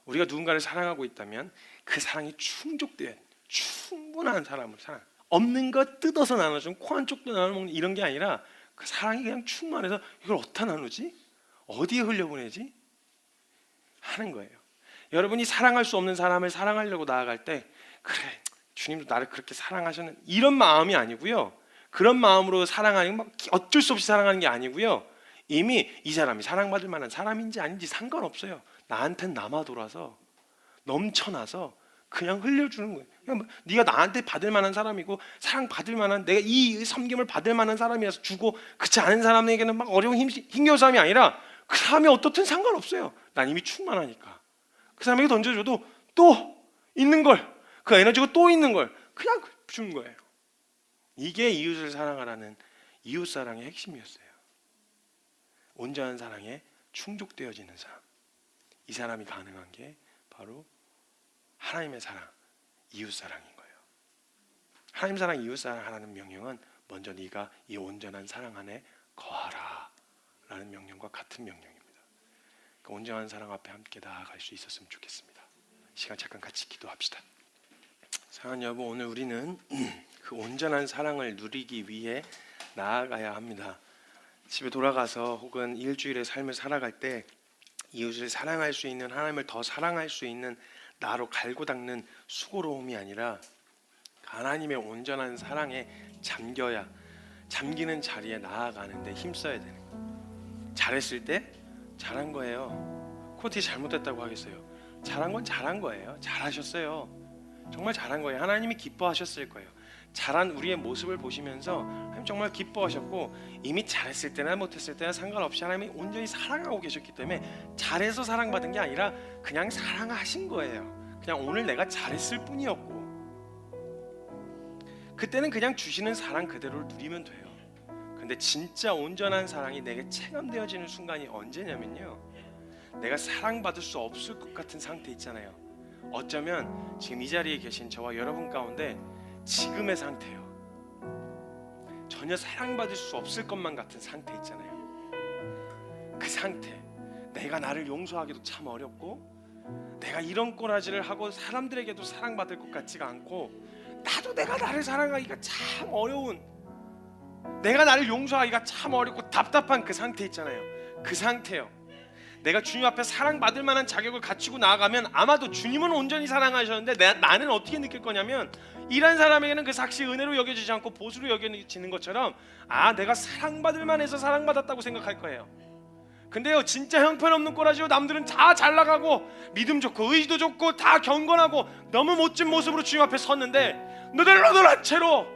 우리가 누군가를 사랑하고 있다면 그 사랑이 충족된 충분한 사람을 사랑, 없는 거 뜯어서 나눠주는, 코 한쪽도 나눠먹는 이런 게 아니라 그 사랑이 그냥 충만해서 이걸 어디다 나누지? 어디에 흘려보내지? 하는 거예요. 여러분이 사랑할 수 없는 사람을 사랑하려고 나아갈 때, 그래 주님도 나를 그렇게 사랑하셨는, 이런 마음이 아니고요. 그런 마음으로 사랑하는, 막 어쩔 수 없이 사랑하는 게 아니고요. 이미 이 사람이 사랑받을 만한 사람인지 아닌지 상관없어요. 나한텐 남아 돌아서 넘쳐나서 그냥 흘려주는 거예요. 그냥 네가 나한테 받을 만한 사람이고 사랑받을 만한, 내가 이 섬김을 받을 만한 사람이라서 주고, 그렇지 않은 사람에게는 막 어려운 힘겨운 사람이 아니라 그 사람이 어떻든 상관없어요. 난 이미 충만하니까. 그 사람에게 던져줘도 또 있는 걸, 그 에너지가 또 있는 걸 그냥 주는 거예요. 이게 이웃을 사랑하라는 이웃사랑의 핵심이었어요. 온전한 사랑에 충족되어지는 사람, 이 사람이 가능한 게 바로 하나님의 사랑, 이웃사랑인 거예요. 하나님 사랑, 이웃사랑 하라는 명령은 먼저 네가 이 온전한 사랑 안에 거하라 라는 명령과 같은 명령입니다. 그 온전한 사랑 앞에 함께 나아갈 수 있었으면 좋겠습니다. 시간 잠깐 같이 기도합시다. 사랑하는 여러분, 오늘 우리는 그 온전한 사랑을 누리기 위해 나아가야 합니다. 집에 돌아가서 혹은 일주일의 삶을 살아갈 때 이웃을 사랑할 수 있는, 하나님을 더 사랑할 수 있는 나로 갈고 닦는 수고로움이 아니라 하나님의 온전한 사랑에 잠겨야, 잠기는 자리에 나아가는데 힘써야 되는 거예요. 잘했을 때 잘한 거예요. 코티 잘못했다고 하겠어요? 잘한 건 잘한 거예요. 잘하셨어요. 정말 잘한 거예요. 하나님이 기뻐하셨을 거예요. 잘한 우리의 모습을 보시면서 하나님 정말 기뻐하셨고, 이미 잘했을 때나 못했을 때나 상관없이 하나님이 온전히 사랑하고 계셨기 때문에 잘해서 사랑받은 게 아니라 그냥 사랑하신 거예요. 그냥 오늘 내가 잘했을 뿐이었고, 그때는 그냥 주시는 사랑 그대로를 누리면 돼요. 근데 진짜 온전한 사랑이 내게 체감되어지는 순간이 언제냐면요, 내가 사랑받을 수 없을 것 같은 상태 있잖아요. 어쩌면 지금 이 자리에 계신 저와 여러분 가운데 지금의 상태요, 전혀 사랑받을 수 없을 것만 같은 상태 있잖아요. 그 상태, 내가 나를 용서하기도 참 어렵고, 내가 이런 꼬라지를 하고 사람들에게도 사랑받을 것 같지가 않고, 나도 내가 나를 사랑하기가 참 어려운, 내가 나를 용서하기가 참 어렵고 답답한 그 상태 있잖아요. 그 상태요. 내가 주님 앞에 사랑받을 만한 자격을 갖추고 나아가면 아마도 주님은 온전히 사랑하셨는데 나는 어떻게 느낄 거냐면, 이런 사람에게는 그 삭시 은혜로 여겨지지 않고 보수로 여겨지는 것처럼, 아, 내가 사랑받을 만해서 사랑받았다고 생각할 거예요. 근데요, 진짜 형편없는 꼬라지로 남들은 다 잘 나가고 믿음 좋고 의지도 좋고 다 경건하고 너무 멋진 모습으로 주님 앞에 섰는데, 너덜너덜한 채로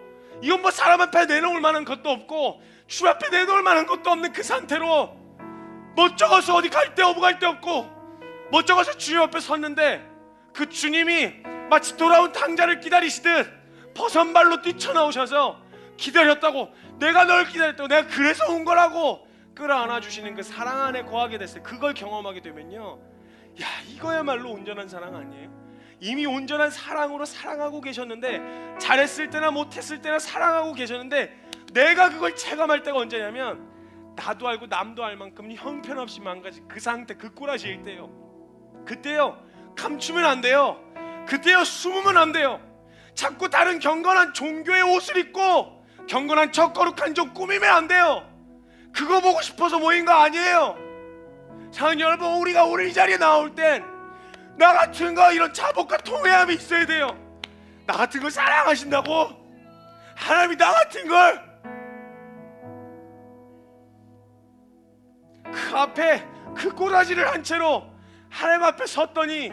이건 뭐 사람 앞에 내놓을 만한 것도 없고 주 앞에 내놓을 만한 것도 없는 그 상태로 멋쩍어서 어디 갈 데 없고 멋쩍어서 주님 앞에 섰는데, 그 주님이 마치 돌아온 당자를 기다리시듯 버선발로 뛰쳐나오셔서 기다렸다고, 내가 널 기다렸다고, 내가 그래서 온 거라고 끌어안아 주시는 그 사랑 안에 거하게 됐어요. 그걸 경험하게 되면요, 야, 이거야말로 온전한 사랑 아니에요? 이미 온전한 사랑으로 사랑하고 계셨는데, 잘했을 때나 못했을 때나 사랑하고 계셨는데, 내가 그걸 체감할 때가 언제냐면 나도 알고 남도 알 만큼 형편없이 망가진 그 상태, 그 꼬라지일 때요. 그때요, 감추면 안 돼요. 그때요, 숨으면 안 돼요. 자꾸 다른 경건한 종교의 옷을 입고 경건한 척 거룩한 종 꾸미면 안 돼요. 그거 보고 싶어서 모인 거 아니에요. 사랑하는 여러분, 우리가 오늘 이 자리에 나올 땐 나 같은 거 이런 자복과 통회함이 있어야 돼요. 나 같은 걸 사랑하신다고? 하나님이 나 같은 걸 그 앞에 그 꼬라지를 한 채로 하나님 앞에 섰더니,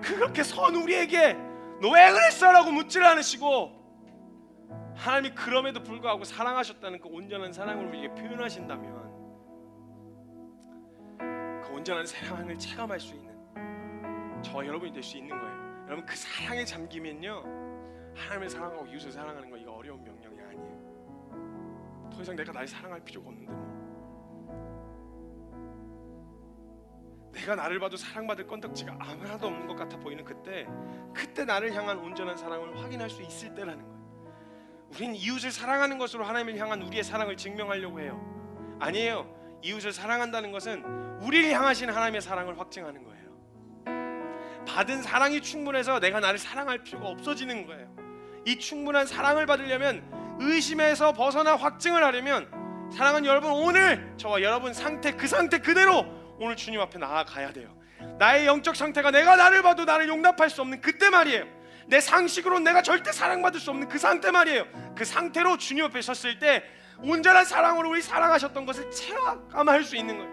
그렇게 선 우리에게 너 왜 그랬어? 라고 묻질 않으시고, 하나님이 그럼에도 불구하고 사랑하셨다는 그 온전한 사랑을 우리에게 표현하신다면, 그 온전한 사랑을 체감할 수 있는 저와 여러분이 될 수 있는 거예요. 여러분, 그 사랑에 잠기면요, 하나님을 사랑하고 이웃을 사랑하는 거, 이거 어려운 명령이 아니에요. 더 이상 내가 날 사랑할 필요가 없는데 뭐. 내가 나를 봐도 사랑받을 건덕지가 아무나도 없는 것 같아 보이는 그때 나를 향한 온전한 사랑을 확인할 수 있을 때라는 거예요. 우린 이웃을 사랑하는 것으로 하나님을 향한 우리의 사랑을 증명하려고 해요. 아니에요. 이웃을 사랑한다는 것은 우리를 향하신 하나님의 사랑을 확증하는 거예요. 받은 사랑이 충분해서 내가 나를 사랑할 필요가 없어지는 거예요. 이 충분한 사랑을 받으려면, 의심에서 벗어나 확증을 하려면, 사랑하는 여러분, 오늘 저와 여러분 상태, 그 상태 그대로 오늘 주님 앞에 나아가야 돼요. 나의 영적 상태가 내가 나를 봐도 나를 용납할 수 없는 그때 말이에요. 내 상식으로 내가 절대 사랑받을 수 없는 그 상태 말이에요. 그 상태로 주님 앞에 섰을 때 온전한 사랑으로 우리 사랑하셨던 것을 체감할 수 있는 거예요.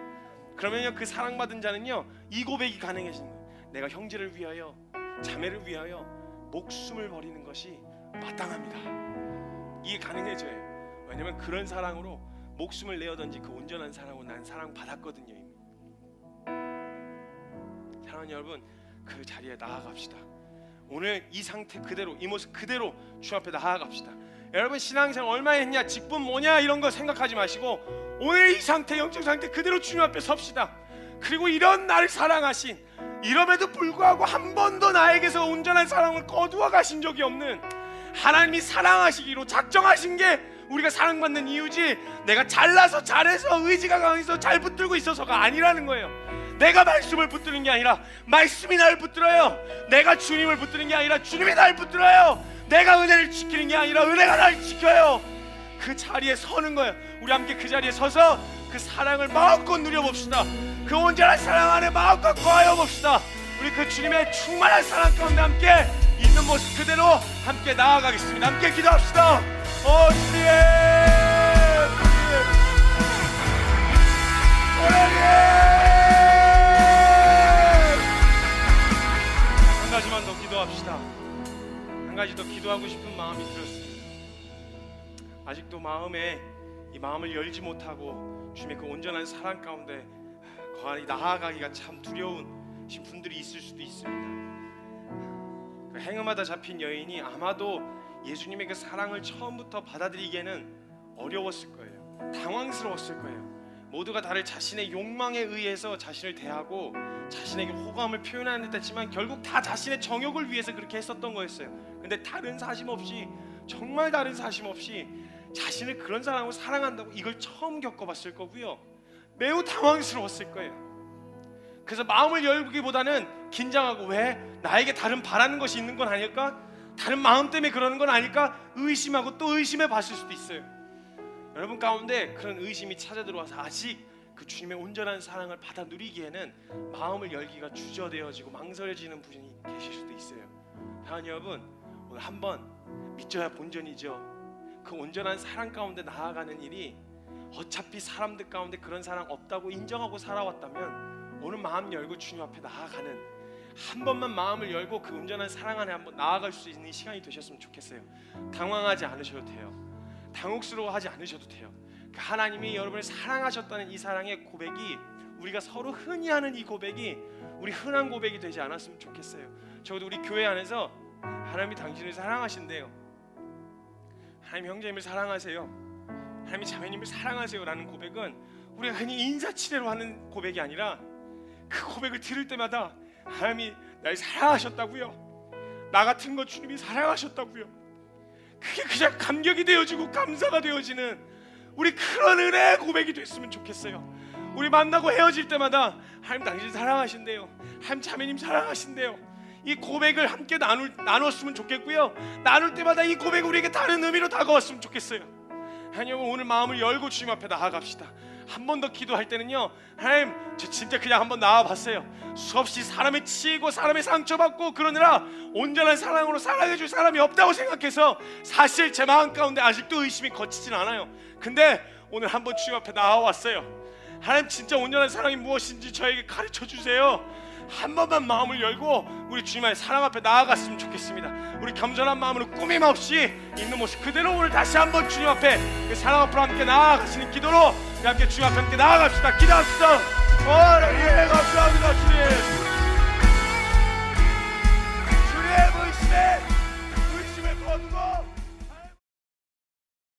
그러면요, 그 사랑받은 자는요, 이 고백이 가능해지는 거예요. 내가 형제를 위하여, 자매를 위하여 목숨을 버리는 것이 마땅합니다. 이게 가능해져요. 왜냐면 그런 사랑으로 목숨을 내어던진 그 온전한 사랑으로 난 사랑받았거든요. 이미. 사랑하는 여러분, 그 자리에 나아갑시다. 오늘 이 상태 그대로, 이 모습 그대로 주 앞에 나아갑시다. 여러분, 신앙생활 얼마나 했냐, 직분 뭐냐 이런 거 생각하지 마시고 오늘 이 상태, 영적 상태 그대로 주님 앞에 섭시다. 그리고 이런 나를 사랑하신, 이럼에도 불구하고 한 번도 나에게서 온전한 사랑을 거두어 가신 적이 없는 하나님이 사랑하시기로 작정하신 게 우리가 사랑받는 이유지, 내가 잘나서 잘해서 의지가 강해서 잘 붙들고 있어서가 아니라는 거예요. 내가 말씀을 붙드는 게 아니라 말씀이 날 붙들어요. 내가 주님을 붙드는 게 아니라 주님이 날 붙들어요. 내가 은혜를 지키는 게 아니라 은혜가 날 지켜요. 그 자리에 서는 거예요. 우리 함께 그 자리에 서서 그 사랑을 마음껏 누려봅시다. 그 온전한 사랑 안에 마음껏 거하여 봅시다. 우리 그 주님의 충만한 사랑 가운데 함께 있는 모습 그대로 함께 나아가겠습니다. 함께 기도합시다. 주님, 한 가지만 더 기도합시다. 한 가지 더 기도하고 싶은 마음이 들었습니다. 아직도 마음에 이 마음을 열지 못하고 주님의 그 온전한 사랑 가운데 거하니 나아가기가 참 두려운 분들이 있을 수도 있습니다. 그 행음하다 잡힌 여인이 아마도 예수님의 그 사랑을 처음부터 받아들이기에는 어려웠을 거예요. 당황스러웠을 거예요. 모두가 다들 자신의 욕망에 의해서 자신을 대하고 자신에게 호감을 표현하는 듯 했지만 결국 다 자신의 정욕을 위해서 그렇게 했었던 거였어요. 근데 다른 사심 없이, 정말 다른 사심 없이 자신을 그런 사람으로 사랑한다고 이걸 처음 겪어봤을 거고요. 매우 당황스러웠을 거예요. 그래서 마음을 열기보다는 긴장하고, 왜? 나에게 다른 바라는 것이 있는 건 아닐까? 다른 마음 때문에 그러는 건 아닐까? 의심하고 또 의심해 봤을 수도 있어요. 여러분 가운데 그런 의심이 찾아 들어와서 아직 그 주님의 온전한 사랑을 받아 누리기에는 마음을 열기가 주저되어지고 망설여지는 분이 계실 수도 있어요. 사랑하는 여러분, 오늘 한번 믿져야 본전이죠. 그 온전한 사랑 가운데 나아가는 일이, 어차피 사람들 가운데 그런 사랑 없다고 인정하고 살아왔다면 오늘 마음 열고 주님 앞에 나아가는, 한 번만 마음을 열고 그 온전한 사랑 안에 한번 나아갈 수 있는 시간이 되셨으면 좋겠어요. 당황하지 않으셔도 돼요. 당혹스러워하지 않으셔도 돼요. 그 하나님이 여러분을 사랑하셨다는 이 사랑의 고백이, 우리가 서로 흔히 하는 이 고백이 우리 흔한 고백이 되지 않았으면 좋겠어요. 적어도 우리 교회 안에서 하나님이 당신을 사랑하신대요, 하나님 형제님을 사랑하세요, 하나님이 자매님을 사랑하세요 라는 고백은 우리가 흔히 인사치레로 하는 고백이 아니라, 그 고백을 들을 때마다 하나님이 날 사랑하셨다고요, 나 같은 거 주님이 사랑하셨다고요, 그게 그냥 감격이 되어지고 감사가 되어지는 우리 그런 은혜의 고백이 됐으면 좋겠어요. 우리 만나고 헤어질 때마다 하나님 당신 사랑하신대요, 하나님 자매님 사랑하신대요, 이 고백을 함께 나눴으면 좋겠고요. 나눌 때마다 이 고백이 우리에게 다른 의미로 다가왔으면 좋겠어요. 하나님, 오늘 마음을 열고 주님 앞에 나아갑시다. 한 번 더 기도할 때는요, 하나님 저 진짜 그냥 한번 나와봤어요. 수없이 사람에 치이고 사람의 상처받고 그러느라 온전한 사랑으로 사랑해줄 사람이 없다고 생각해서 사실 제 마음 가운데 아직도 의심이 거치진 않아요. 근데 오늘 한번 주님 앞에 나와왔어요. 하나님 진짜 온전한 사랑이 무엇인지 저에게 가르쳐주세요. 한 번만 마음을 열고 우리 주님의 사랑 앞에 나아갔으면 좋겠습니다. 우리 겸손한 마음으로 꾸밈 없이 있는 모습 그대로 오늘 다시 한번 주님 앞에 그 사랑 앞으로 함께 나아가시는 기도로 우리 함께 주님 앞에 함께 나아갑시다. 기도합시다. 예, 감사합니다 주님. 주님의 의심을 거두고